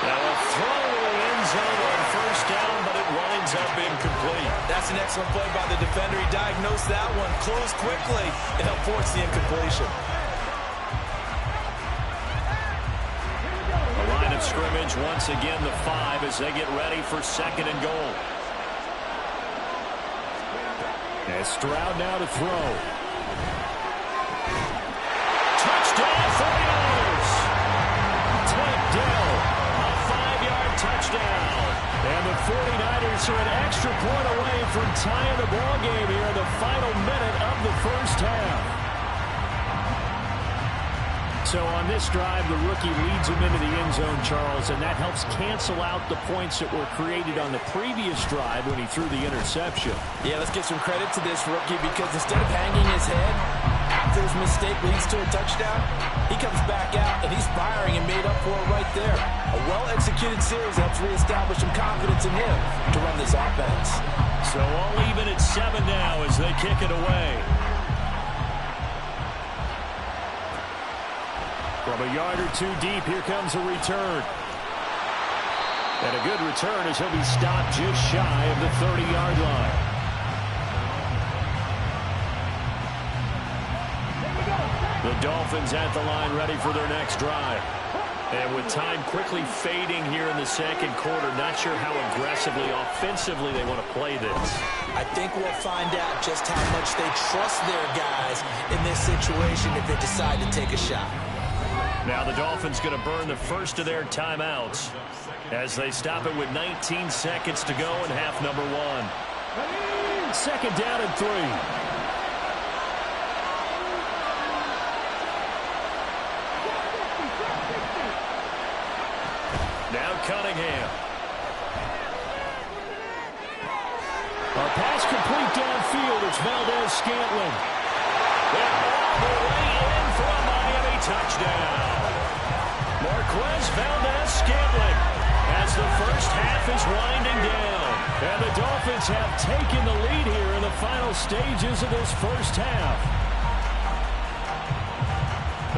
Now a throw to the end zone on 1st down, but it winds up incomplete. That's an excellent play by the defender. He diagnosed that one, closed quickly, and helped force the incompletion. Scrimmage once again the 5 as they get ready for 2nd and goal. And Stroud now to throw. Touchdown 49ers! Tank Dell, a 5-yard touchdown. And the 49ers are an extra point away from tying the ball game here in the final minute of the 1st half. So on this drive, the rookie leads him into the end zone, Charles, and that helps cancel out the points that were created on the previous drive when he threw the interception. Yeah, let's give some credit to this rookie because instead of hanging his head after his mistake leads to a touchdown, he comes back out and he's firing and made up for it right there. A well-executed series helps reestablish some confidence in him to run this offense. So all even at 7 now as they kick it away. From a yard or 2 deep, here comes a return. And a good return as he'll be stopped just shy of the 30-yard line. The Dolphins at the line ready for their next drive. And with time quickly fading here in the second quarter, not sure how aggressively, offensively they want to play this. I think we'll find out just how much they trust their guys in this situation if they decide to take a shot. Now the Dolphins going to burn the first of their timeouts as they stop it with 19 seconds to go in half number one. Second down and 3. Now Cunningham. A pass complete downfield. It's Valdez-Scantling. And all the way in for a Miami touchdown. Marquez Valdez-Scantling as the first half is winding down. And the Dolphins have taken the lead here in the final stages of this first half.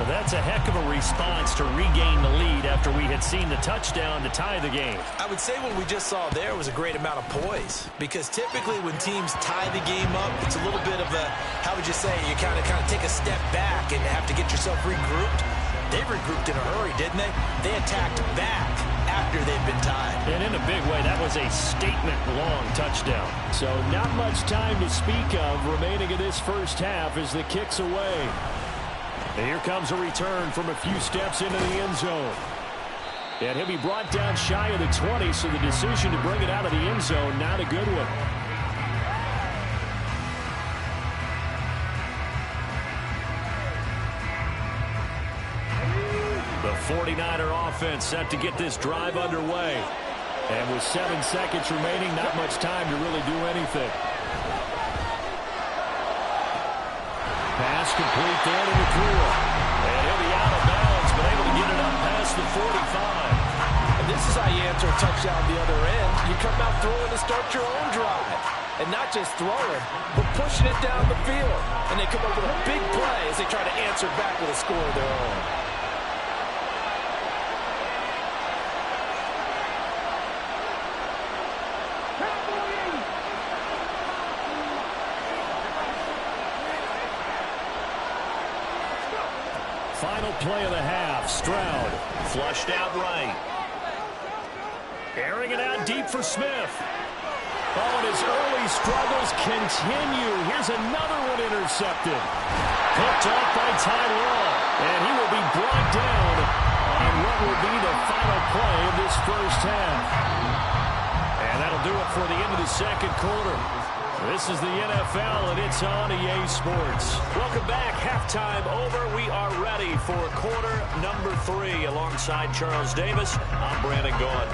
Well, that's a heck of a response to regain the lead after we had seen the touchdown to tie the game. I would say what we just saw there was a great amount of poise, because typically when teams tie the game up, it's a little bit of a, how would you say, you kind of take a step back and have to get yourself regrouped. They regrouped in a hurry, didn't they? They attacked back after they'd been tied. And in a big way, that was a statement-long touchdown. So not much time to speak of remaining in this first half as the kick's away. And here comes a return from a few steps into the end zone. And he'll be brought down shy of the 20, so the decision to bring it out of the end zone, not a good one. The 49er offense set to get this drive underway. And with 7 seconds remaining, not much time to really do anything. Pass complete there to McClure. And he'll be out of bounds, but able to get it up past the 45. And this is how you answer a touchdown on the other end. You come out throwing to start your own drive. And not just throwing, but pushing it down the field. And they come up with a big play as they try to answer back with a score of their own. Final play of the half. Stroud flushed out right. Airing it out deep for Smith. Oh, and his early struggles continue. Here's another one intercepted. Picked off by Ty Law. And he will be brought down on what will be the final play of this first half. And that'll do it for the end of the second quarter. This is the NFL, and it's on EA Sports. Welcome back. Halftime over. We are ready for quarter number 3. Alongside Charles Davis, I'm Brandon Gaudin.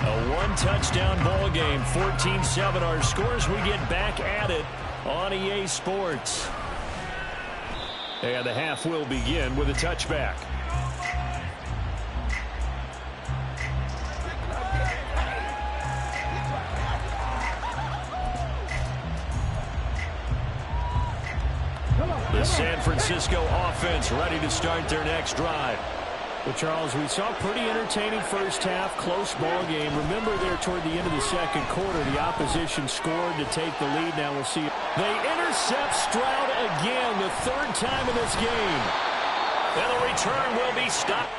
A one-touchdown ball game, 14-7 our scores. We get back at it on EA Sports. And the half will begin with a touchback. The San Francisco offense ready to start their next drive. Well, Charles, we saw a pretty entertaining first half, close ball game. Remember there toward the end of the second quarter, the opposition scored to take the lead. Now we'll see. They intercept Stroud again, the third time in this game. And the return will be stopped.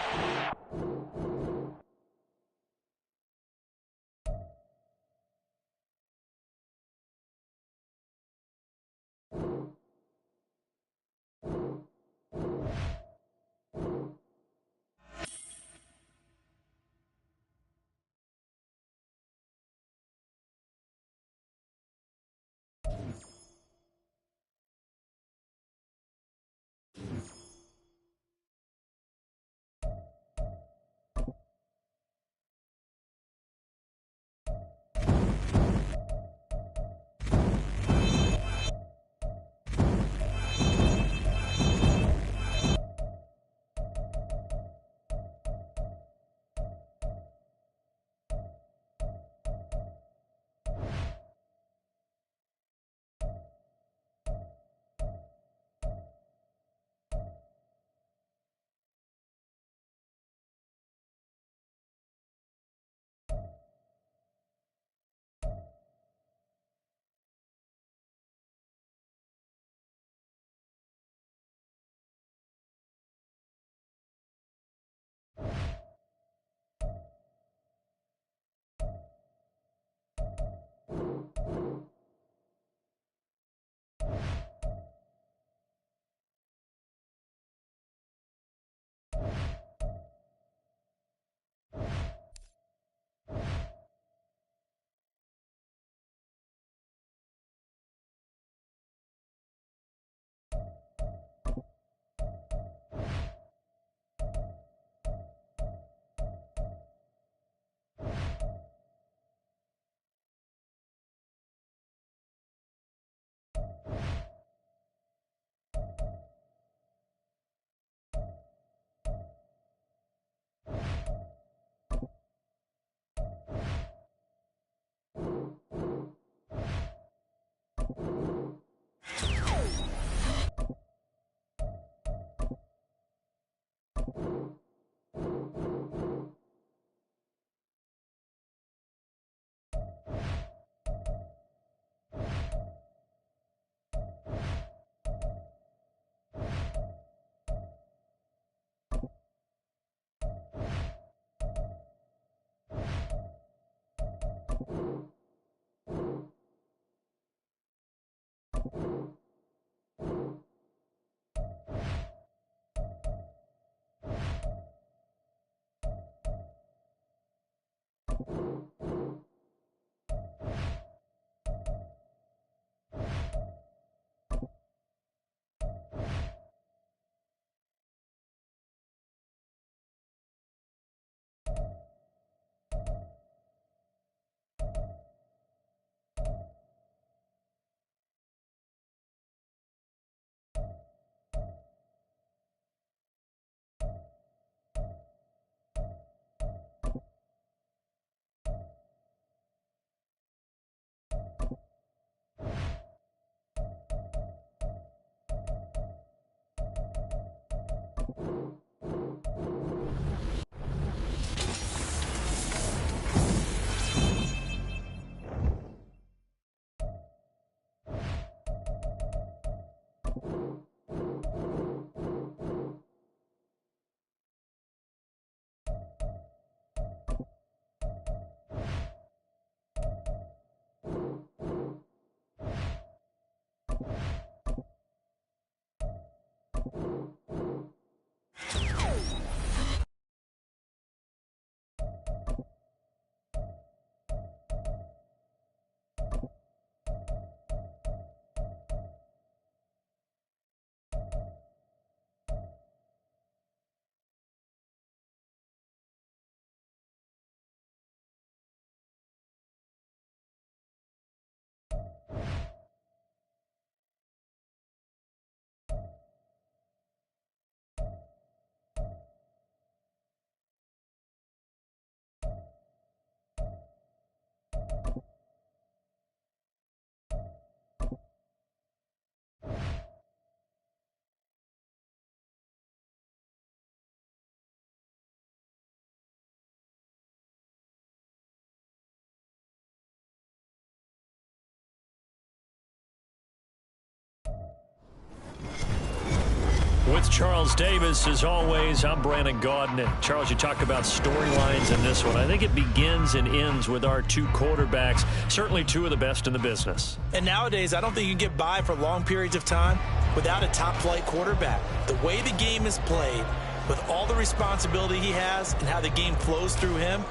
With Charles Davis, as always, I'm Brandon Gaudin. And Charles, you talk about storylines in this one. I think it begins and ends with our two quarterbacks, certainly two of the best in the business. And nowadays, I don't think you can get by for long periods of time without a top-flight quarterback. The way the game is played, with all the responsibility he has and how the game flows through him,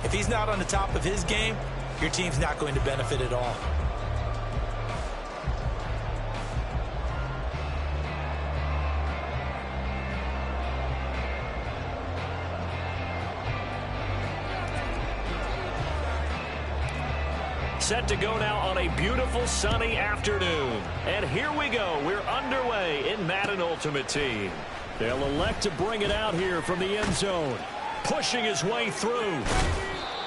if he's not on the top of his game, your team's not going to benefit at all. Set to go now on a beautiful sunny afternoon. And here we go. We're underway in Madden Ultimate Team. They'll elect to bring it out here from the end zone. Pushing his way through.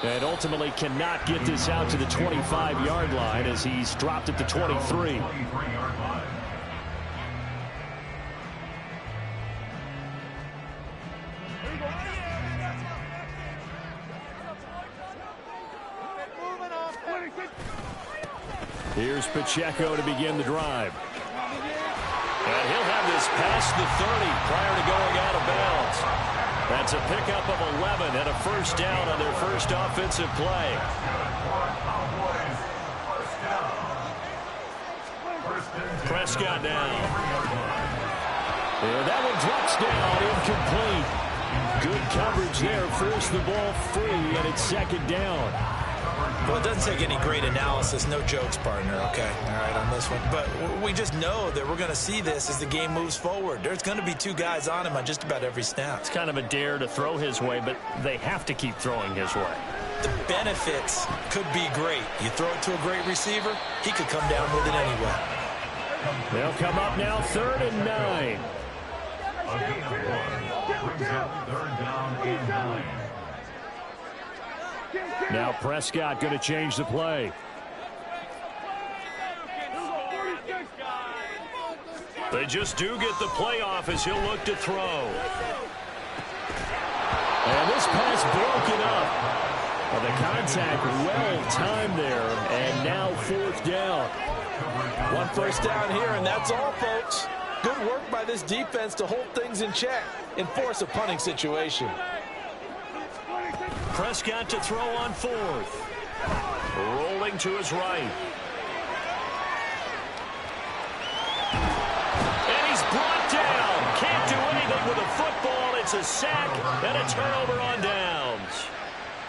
And ultimately cannot get this out to the 25-yard line as he's dropped at the 23. Here's Pacheco to begin the drive. And he'll have this past the 30 prior to going out of bounds. That's a pickup of 11 and a first down on their first offensive play. Prescott down. And that one drops down, incomplete. Good coverage there, forced the ball free, and it's second down. Well, it doesn't take any great analysis. No jokes, partner, okay? All right, on this one. But we just know that we're going to see this as the game moves forward. There's going to be two guys on him on just about every snap. It's kind of a dare to throw his way, but they have to keep throwing his way. The benefits could be great. You throw it to a great receiver, he could come down with it anyway. They'll come up now, 3rd and 9. Third down and 9. Now Prescott going to change the play. They just do get the play off as he'll look to throw. And this pass broken up. Well, the contact well timed there, and now 4th down. One first down here, and that's all, folks. Good work by this defense to hold things in check and force a punting situation. Prescott to throw on 4th. Rolling to his right. And he's brought down. Can't do anything with a football. It's a sack and a turnover on downs.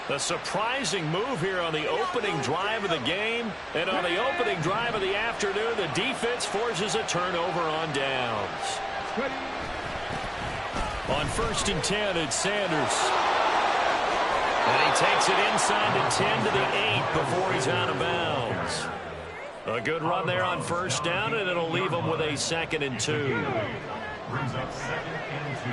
A surprising move here on the opening drive of the game. And on the opening drive of the afternoon, the defense forces a turnover on downs. On 1st and 10, it's Sanders. And he takes it inside the 10 to the 8 before he's out of bounds. A good run there on 1st down, and it'll leave him with a 2nd and 2. Brings up 2nd and 2.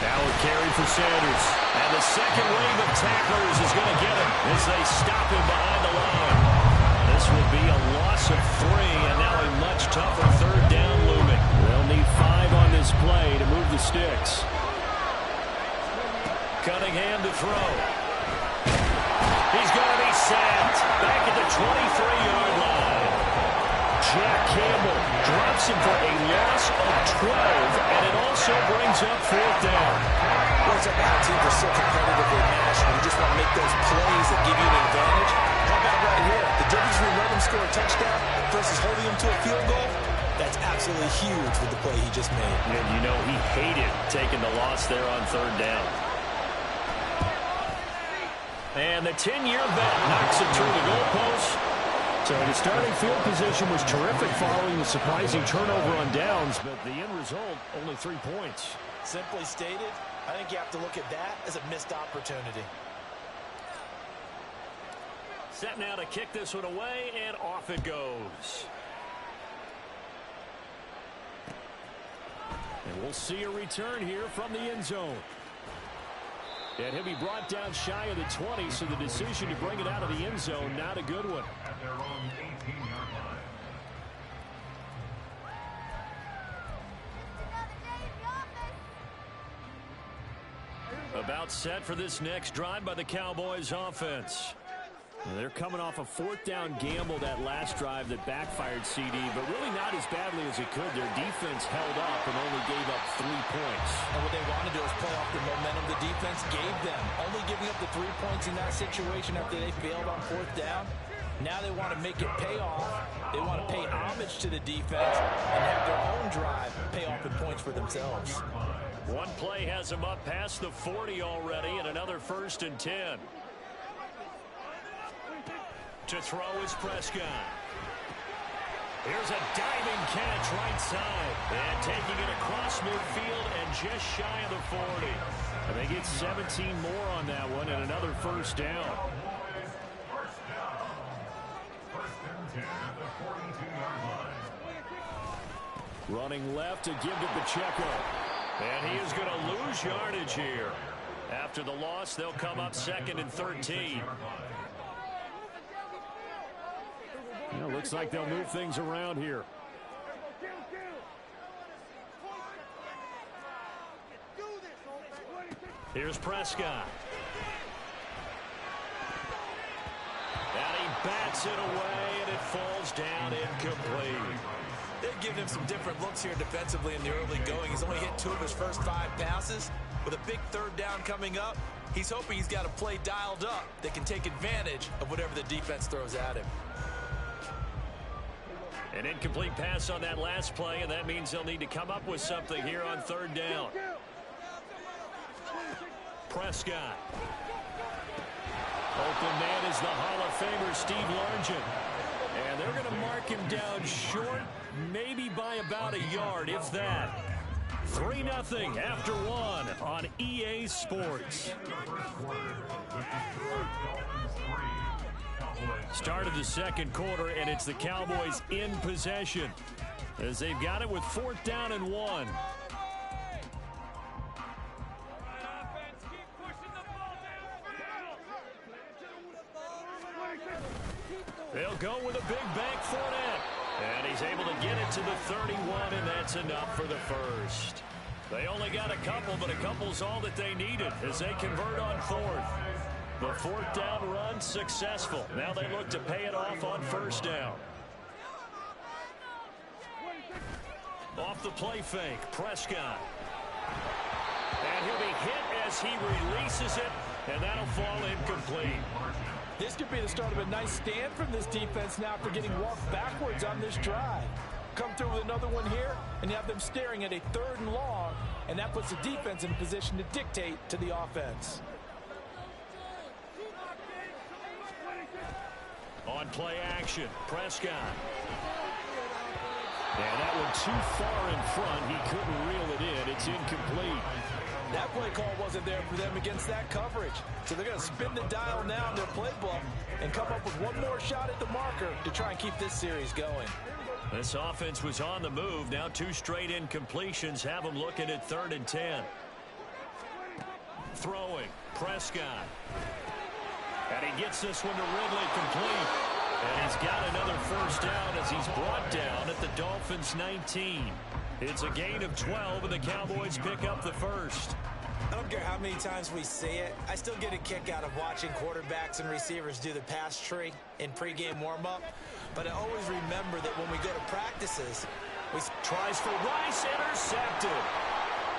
Now a carry for Sanders. And the second wave of tacklers is going to get him as they stop him behind the line. This will be a loss of 3, and now a much tougher 3rd down looming. They'll need 5 on this play to move the sticks. Cunningham to throw. He's going to be sacked back at the 23-yard line. Jack Campbell drops him for a loss of 12, and it also brings up 4th down. Well, it's about how teams are so competitively matched. You just want to make those plays that give you an advantage. How about right here? The difference between letting him score a touchdown versus holding him to a field goal, that's absolutely huge with the play he just made. And you know he hated taking the loss there on 3rd down. And the 10-year vet knocks it through the goalpost. So the starting field position was terrific following the surprising turnover on downs, but the end result, only 3 points. Simply stated, I think you have to look at that as a missed opportunity. Set now to kick this one away, and off it goes. And we'll see a return here from the end zone. And he'll be brought down shy of the 20, so the decision to bring it out of the end zone, not a good one. At their own 18-yard line. About set for this next drive by the Cowboys offense. They're coming off a 4th down gamble that last drive that backfired CD, but really not as badly as it could. Their defense held up and only gave up 3 points. And what they want to do is play off the momentum the defense gave them. Only giving up the 3 points in that situation after they failed on 4th down. Now they want to make it pay off. They want to pay homage to the defense and have their own drive pay off in points for themselves. One play has them up past the 40 already, and another 1st and 10. To throw is Prescott. Here's a diving catch right side. And taking it across midfield and just shy of the 40. And they get 17 more on that one and another 1st down. First down. 1st and 10 at the 42-yard line. Running left to give to Pacheco. And he is going to lose yardage here. After the loss, they'll come up 2nd and 13. Well, looks like they'll move things around here. Here's Prescott. And he bats it away, and it falls down incomplete. They've given him some different looks here defensively in the early going. He's only hit 2 of his first 5 passes. With a big 3rd down coming up, he's hoping he's got a play dialed up that can take advantage of whatever the defense throws at him. An incomplete pass on that last play, and that means they'll need to come up with something here on 3rd down. Prescott. Open man is the Hall of Famer Steve Largent. And they're going to mark him down short, maybe by about a yard, if that. 3-0 after 1 on EA Sports. Start of the 2nd quarter, and it's the Cowboys in possession as they've got it with 4th down and 1. They'll go with a big bank Fournette. And he's able to get it to the 31, and that's enough for the 1st. They only got a couple, but a couple's all that they needed as they convert on 4th. The 4th down run successful. Now they look to pay it off on 1st down. Off the play fake, Prescott. And he'll be hit as pass. He releases it, and that'll fall incomplete. This could be the start of a nice stand from this defense now after getting walked backwards on this drive. Come through with another one here, and you have them staring at a 3rd and long, and that puts the defense in a position to dictate to the offense. On play action, Prescott. And that one too far in front. He couldn't reel it in. It's incomplete. That play call wasn't there for them against that coverage. So they're going to spin the dial now in their playbook and come up with one more shot at the marker to try and keep this series going. This offense was on the move. Now 2 straight incompletions have them looking at 3rd and 10. Throwing, Prescott. And he gets this one to Ridley complete. And he's got another first down as he's brought down at the Dolphins' 19. It's a gain of 12, and the Cowboys pick up the first. I don't care how many times we see it. I still get a kick out of watching quarterbacks and receivers do the pass tree in pregame warm-up. But I always remember that when we go to practices, we tries for Rice, intercepted.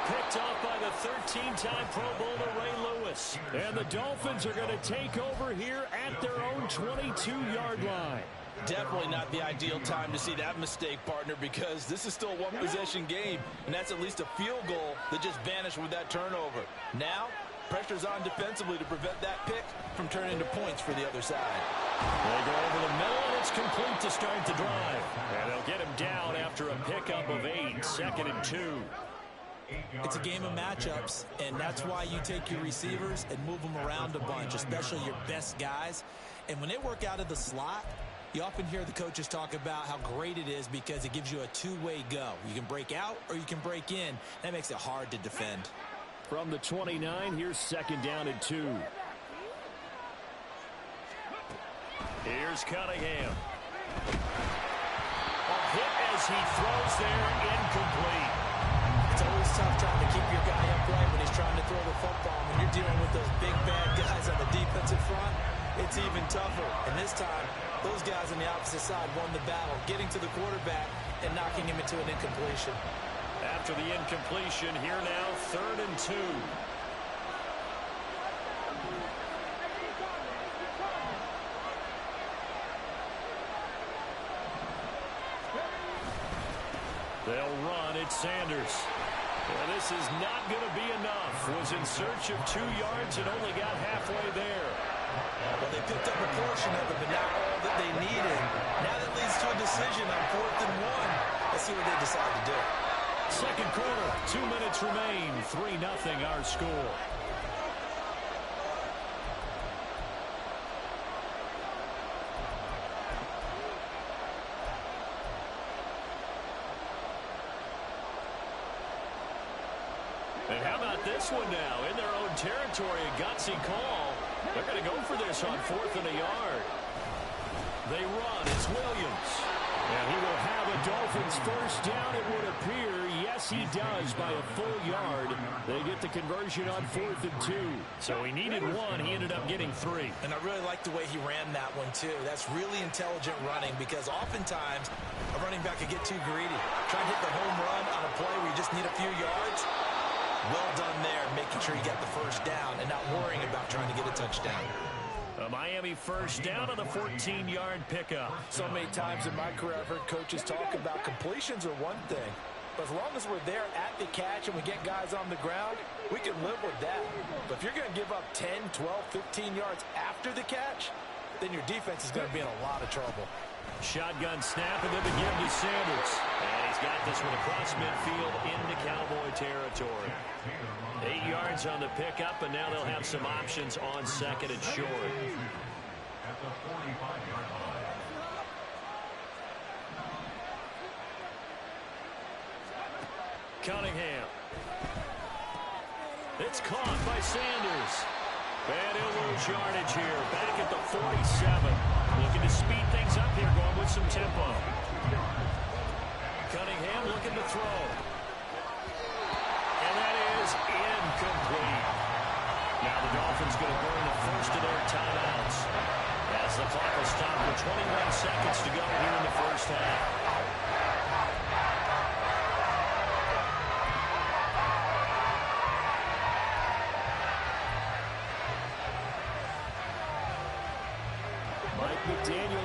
Picked off by the 13-time Pro Bowler Ray Lewis. And the Dolphins are going to take over here at their own 22-yard line. Definitely not the ideal time to see that mistake, partner, because this is still a one-possession game, and that's at least a field goal that just vanished with that turnover. Now, pressure's on defensively to prevent that pick from turning into points for the other side. They go over the middle, and it's complete to start the drive. And they'll get him down after a pickup of 8, 2nd and 2. It's a game of matchups, and that's why you take your receivers and move them around a bunch, especially your best guys. And when they work out of the slot, you often hear the coaches talk about how great it is because it gives you a two-way go. You can break out or you can break in. That makes it hard to defend. From the 29, here's 2nd down and 2. Here's Cunningham. A hit as he throws there, incomplete. It's always tough trying to keep your guy upright when he's trying to throw the football. When you're dealing with those big, bad guys on the defensive front, it's even tougher. And this time, those guys on the opposite side won the battle, getting to the quarterback and knocking him into an incompletion. After the incompletion, here now, 3rd and 2. They'll run. It's Sanders. Well, this is not going to be enough. Was in search of 2 yards and only got halfway there. Well, they picked up a portion of it, but not all that they needed. Now that leads to a decision on 4th and 1. Let's see what they decide to do. Second quarter, 2 minutes remain. 3-0 our score. And how about this one now? In their own territory, a gutsy call. They're going to go for this on 4th and a yard. They run. It's Williams. And he will have a Dolphins first down, it would appear. Yes, he does by a full yard. They get the conversion on 4th and 2. So he needed 1. He ended up getting 3. And I really like the way he ran that one, too. That's really intelligent running because oftentimes a running back could get too greedy. Try to hit the home run on a play where you just need a few yards. Well done there, making sure you get the first down and not worrying about trying to get a touchdown. A Miami first down on the 14-yard pickup. So many times in my career, I've heard coaches talk about completions are one thing. But as long as we're there at the catch and we get guys on the ground, we can live with that. But if you're going to give up 10, 12, 15 yards after the catch, then your defense is going to be in a lot of trouble. Shotgun snap, and then the give to Sanders. And he's got this one across midfield into Cowboy territory. 8 yards on the pickup, and now they'll have some options on 2nd and short. At the 45-yard line. Cunningham. It's caught by Sanders. And he'll lose yardage here. Back at the 47. Looking to speed things up here, going with some tempo. Cunningham looking to throw. And that is incomplete. Now the Dolphins going to burn the first of their timeouts. As the clock will stop with 21 seconds to go here in the first half.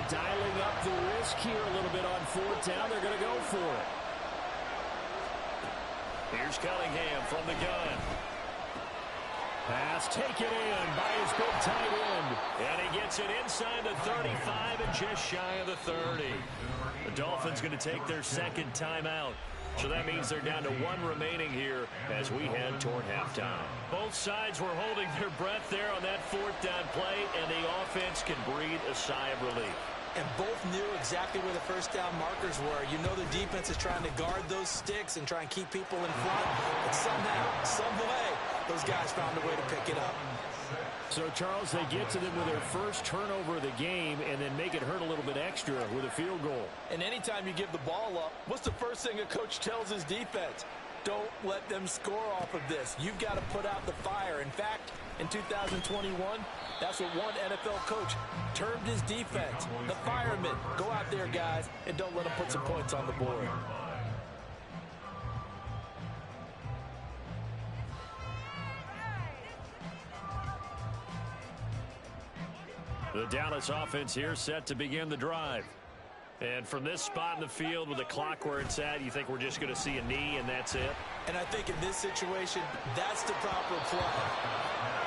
dialing up the risk here a little bit on fourth down. They're going to go for it. Here's Cunningham from the gun. Pass taken in by his big tight end. And he gets it inside the 35 and just shy of the 30. The Dolphins going to take their second timeout. So that means they're down to one remaining here as we head toward halftime. Both sides were holding their breath there on that fourth down play, and the offense can breathe a sigh of relief. And both knew exactly where the first down markers were. You know the defense is trying to guard those sticks and try and keep people in front. But somehow, some way, those guys found a way to pick it up. So, Charles, they get to them with their first turnover of the game and then make it hurt a little bit extra with a field goal. And anytime you give the ball up, what's the first thing a coach tells his defense? Don't let them score off of this. You've got to put out the fire. In fact, in 2021, that's what one NFL coach termed his defense. The firemen. Go out there, guys, and don't let them put some points on the board. The Dallas offense here set to begin the drive. And from this spot in the field with the clock where it's at, you think we're just going to see a knee and that's it? And I think in this situation, that's the proper play.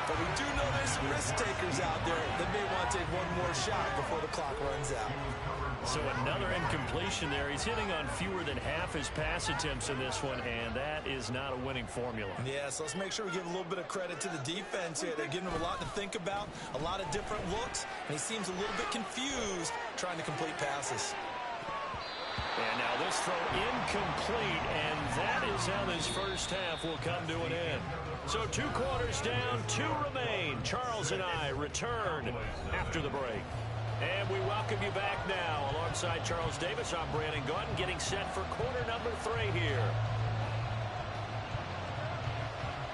But we do know there's some risk takers out there that may want to take one more shot before the clock runs out. So another incompletion there. He's hitting on fewer than half his pass attempts in this one, and that is not a winning formula. Yeah, so let's make sure we give a little bit of credit to the defense here. They're giving him a lot to think about, a lot of different looks, and he seems a little bit confused trying to complete passes. And now this throw incomplete, and that is how this first half will come to an end. So 2 quarters down, 2 remain. Charles and I return after the break. And we welcome you back now. Alongside Charles Davis, I'm Brandon Gunn, getting set for quarter number 3 here.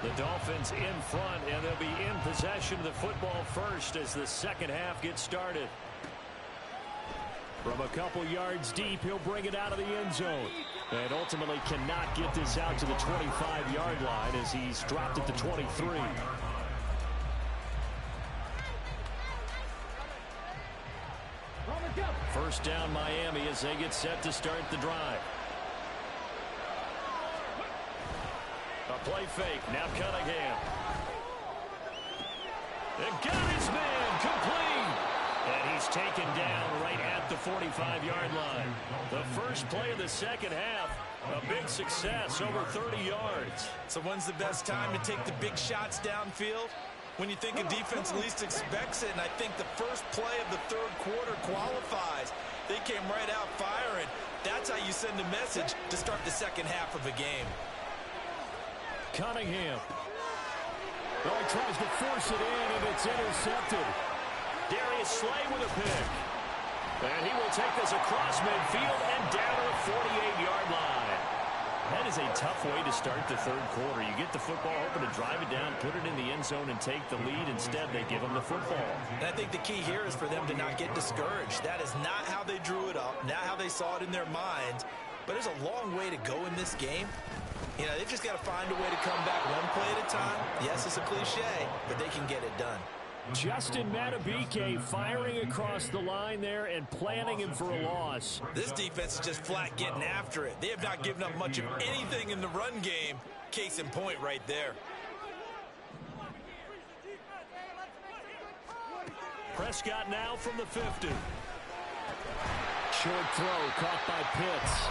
The Dolphins in front, and they'll be in possession of the football first as the second half gets started. From a couple yards deep, he'll bring it out of the end zone. And ultimately cannot get this out to the 25-yard line as he's dropped at the 23. First down Miami as they get set to start the drive. A play fake. Now Cunningham. And got his man complete. And he's taken down right at the 45-yard line. The first play of the second half, a big success, over 30 yards. So when's the best time to take the big shots downfield? When you think a defense least expects it, and I think the first play of the third quarter qualifies. They came right out firing. That's how you send a message to start the second half of a game. Cunningham. Oh, he tries to force it in, and it's intercepted. Darius Slay with a pick. And he will take this across midfield and down to the 48-yard line. That is a tough way to start the third quarter. You get the football, hoping to drive it down, put it in the end zone, and take the lead. Instead, they give them the football. And I think the key here is for them to not get discouraged. That is not how they drew it up, not how they saw it in their minds. But there's a long way to go in this game. You know, they've just got to find a way to come back one play at a time. Yes, it's a cliche, but they can get it done. Justin Matabike firing across the line there and planning him for a loss. This defense is just flat getting after it. They have not given up much of anything in the run game. Case in point right there. Prescott now from the 50. Short throw caught by Pitts.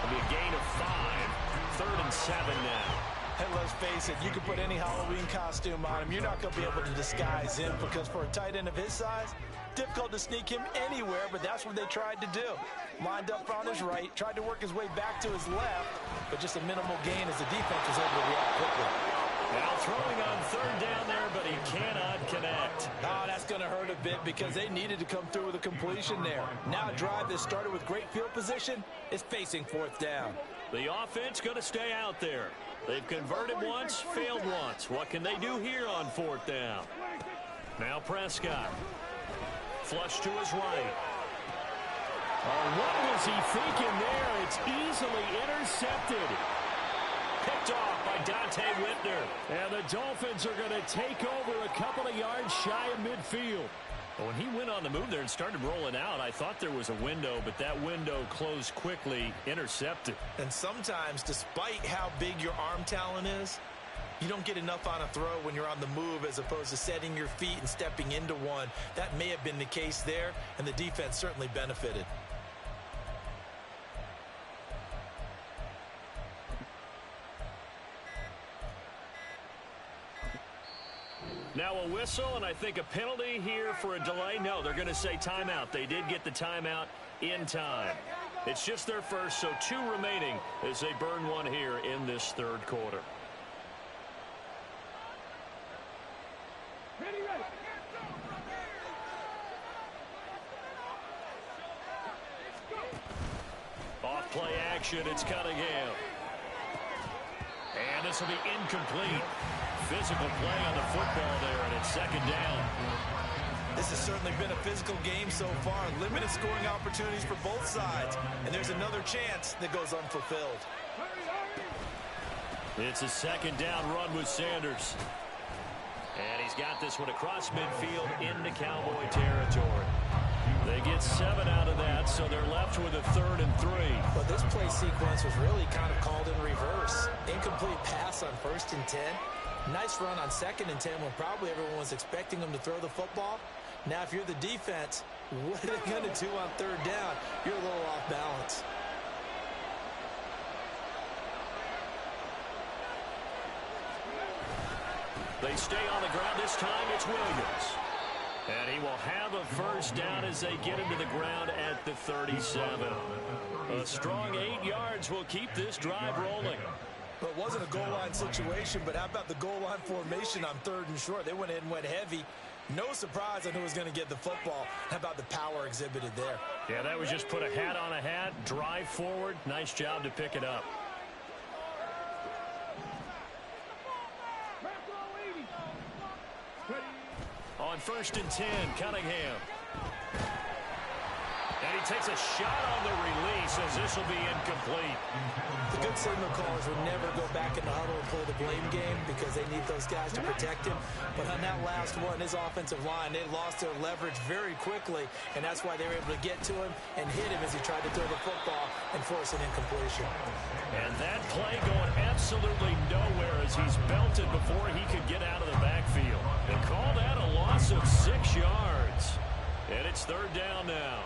It'll be a gain of 5. 3rd and 7 now. And let's face it, you can put any Halloween costume on him. You're not going to be able to disguise him because for a tight end of his size, difficult to sneak him anywhere, but that's what they tried to do. Lined up on his right, tried to work his way back to his left, but just a minimal gain as the defense was able to react quickly. Now throwing on 3rd down there, but he cannot connect. Oh, that's going to hurt a bit because they needed to come through with a completion there. Now a drive that started with great field position is facing 4th down. The offense going to stay out there. They've converted once, failed once. What can they do here on 4th down? Now Prescott. Flush to his right. Oh, what was he thinking there? It's easily intercepted. Picked off by Dante Whitner. And the Dolphins are going to take over a couple of yards shy of midfield. Well, when he went on the move there and started rolling out, I thought there was a window, but that window closed quickly, intercepted. And sometimes, despite how big your arm talent is, you don't get enough on a throw when you're on the move as opposed to setting your feet and stepping into one. That may have been the case there, and the defense certainly benefited. Now a whistle, and I think a penalty here for a delay. No, they're going to say timeout. They did get the timeout in time. It's just their first, so 2 remaining as they burn one here in this third quarter. Ready, ready. Off play action, it's Cunningham. And this will be incomplete. Physical play on the football there, and it's second down. This has certainly been a physical game so far. Limited scoring opportunities for both sides. And there's another chance that goes unfulfilled. It's a second down run with Sanders. And he's got this one across midfield into Cowboy territory. They get 7 out of that, so they're left with a 3rd and 3. But this play sequence was really kind of called in reverse. Incomplete pass on 1st and 10. Nice run on 2nd and 10 when probably everyone was expecting them to throw the football. Now, if you're the defense, what are they going to do on 3rd down? You're a little off balance. They stay on the ground. This time it's Williams. And he will have a first down as they get him to the ground at the 37. A strong 8 yards will keep this drive rolling. Well, it wasn't a goal line situation, but how about the goal line formation on 3rd and short? They went in and went heavy. No surprise on who was going to get the football. How about the power exhibited there? Yeah, that was just put a hat on a hat, drive forward. Nice job to pick it up. On 1st and 10, Cunningham. And he takes a shot on the release as this will be incomplete. The good signal callers would never go back in the huddle and play the blame game because they need those guys to protect him. But on that last one, his offensive line, they lost their leverage very quickly, and that's why they were able to get to him and hit him as he tried to throw the football and force an incompletion. And that play going absolutely nowhere as he's belted before he could get out of the backfield. They call that a loss of 6 yards. And it's 3rd down now.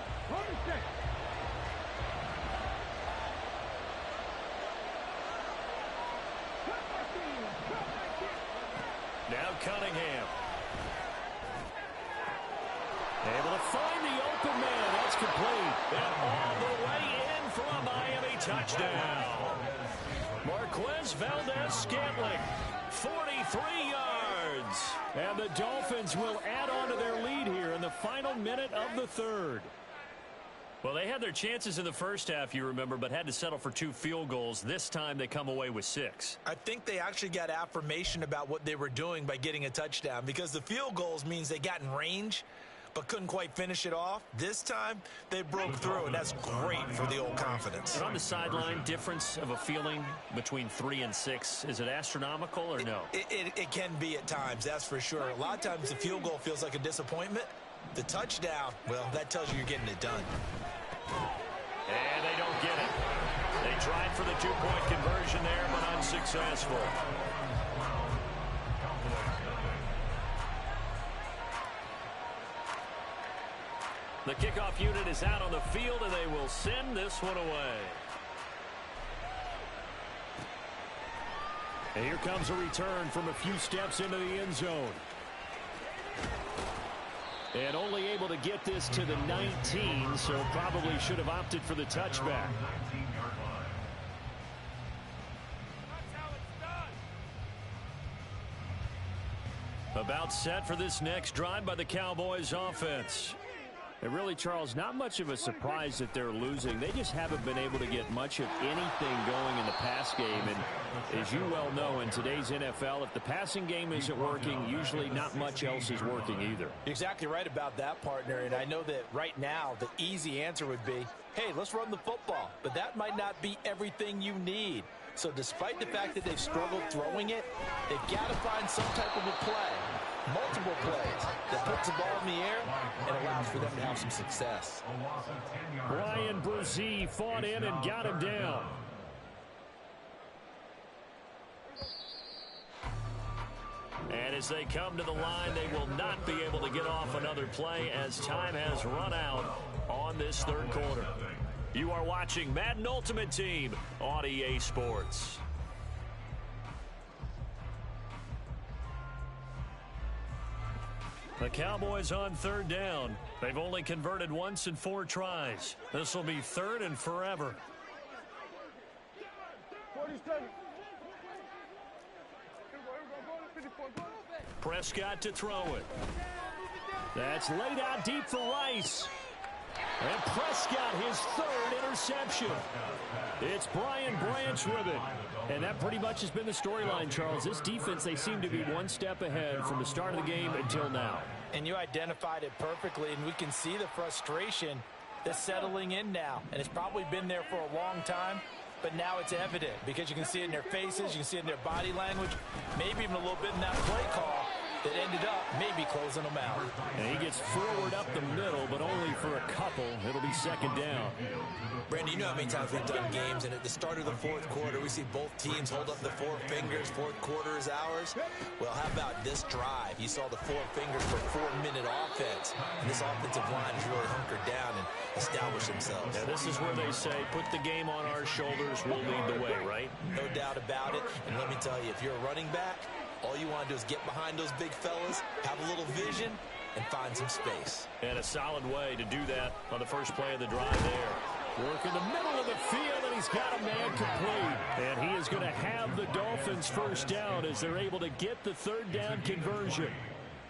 Now Cunningham. Able to find the open man. That's complete. And all the way in for a Miami touchdown. Marquez Valdez-Scantling, 43 yards. And the Dolphins will add on to their lead here in the final minute of the 3rd. Well, they had their chances in the first half, you remember, but had to settle for 2 field goals. This time they come away with 6. I think they actually got affirmation about what they were doing by getting a touchdown because the field goals means they got in range but couldn't quite finish it off. This time, they broke through, and that's great for the old confidence. And on the sideline, difference of a feeling between 3 and 6, is it astronomical or no? It can be at times, that's for sure. A lot of times the field goal feels like a disappointment. The touchdown, well, that tells you you're getting it done. And they don't get it. They tried for the 2-point conversion there, but unsuccessful. The kickoff unit is out on the field, and they will send this one away. And here comes a return from a few steps into the end zone. And only able to get this to the 19, so probably should have opted for the touchback. About set for this next drive by the Cowboys offense. And really, Charles, not much of a surprise that they're losing. They just haven't been able to get much of anything going in the pass game. And as you well know, in today's NFL, if the passing game isn't working, usually not much else is working either. You're exactly right about that, partner. And I know that right now the easy answer would be, hey, let's run the football. But that might not be everything you need. So despite the fact that they've struggled throwing it, they've got to find some type of a play multiple plays that puts the ball in the air and allows for them to have some success. A loss of 10 yards. Brian Brzee fought in and got him down. And as they come to the line, they will not be able to get off another play as time has run out on this third quarter. You are watching Madden Ultimate Team on EA Sports. The Cowboys on third down. They've only converted once in 4 tries. This will be third and forever. 47. Prescott to throw it. That's laid out deep for Rice. And Prescott, his third interception. It's Brian Branch with it. And that pretty much has been the storyline, Charles. This defense, they seem to be one step ahead from the start of the game until now. And you identified it perfectly, and we can see the frustration that's settling in now. And it's probably been there for a long time, but now it's evident because you can see it in their faces, you can see it in their body language, maybe even a little bit in that play call that ended up maybe closing them out. And he gets forward up the middle, but only for a couple. It'll be second down. Brandon, you know how many times we've done games, and at the start of the fourth quarter, we see both teams hold up the 4 fingers, fourth quarter is ours. Well, how about this drive? You saw the 4 fingers for 4-minute offense, and this offensive line has really hunkered down and established themselves. Now, this is where they say, put the game on our shoulders, we'll lead the way, right? No doubt about it, and let me tell you, if you're a running back, all you want to do is get behind those big fellas, have a little vision, and find some space. And a solid way to do that on the first play of the drive there. Work in the middle of the field, and he's got a man complete. And he is going to have the Dolphins first down as they're able to get the third down conversion.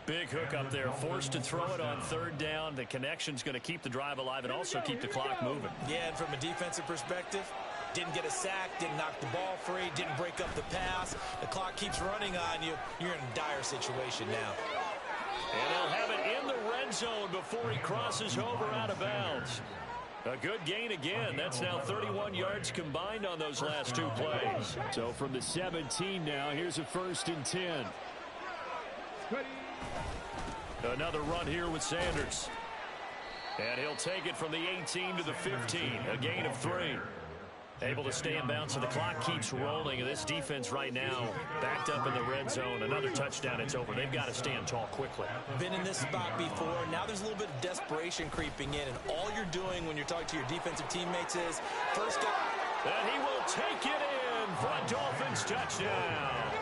Big hook up there, forced to throw it on third down. The connection's going to keep the drive alive and also keep the clock moving. Yeah, and from a defensive perspective, didn't get a sack, didn't knock the ball free, didn't break up the pass. The clock keeps running on you. You're in a dire situation now. And he'll have it in the red zone before he crosses over out of bounds. A good gain again. That's now 31 yards combined on those last 2 plays. So from the 17 now, here's a 1st and 10. Another run here with Sanders. And he'll take it from the 18 to the 15. A gain of 3. Able to stay in bounds, so the clock keeps rolling. And this defense right now backed up in the red zone. Another touchdown, it's over. They've got to stand tall quickly. Been in this spot before. Now there's a little bit of desperation creeping in. And all you're doing when you're talking to your defensive teammates is, first down. And he will take it in for a Dolphins touchdown.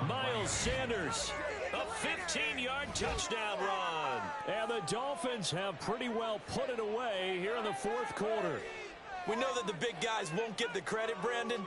Miles Sanders, a 15-yard touchdown run. And the Dolphins have pretty well put it away here in the fourth quarter. We know that the big guys won't get the credit, Brandon,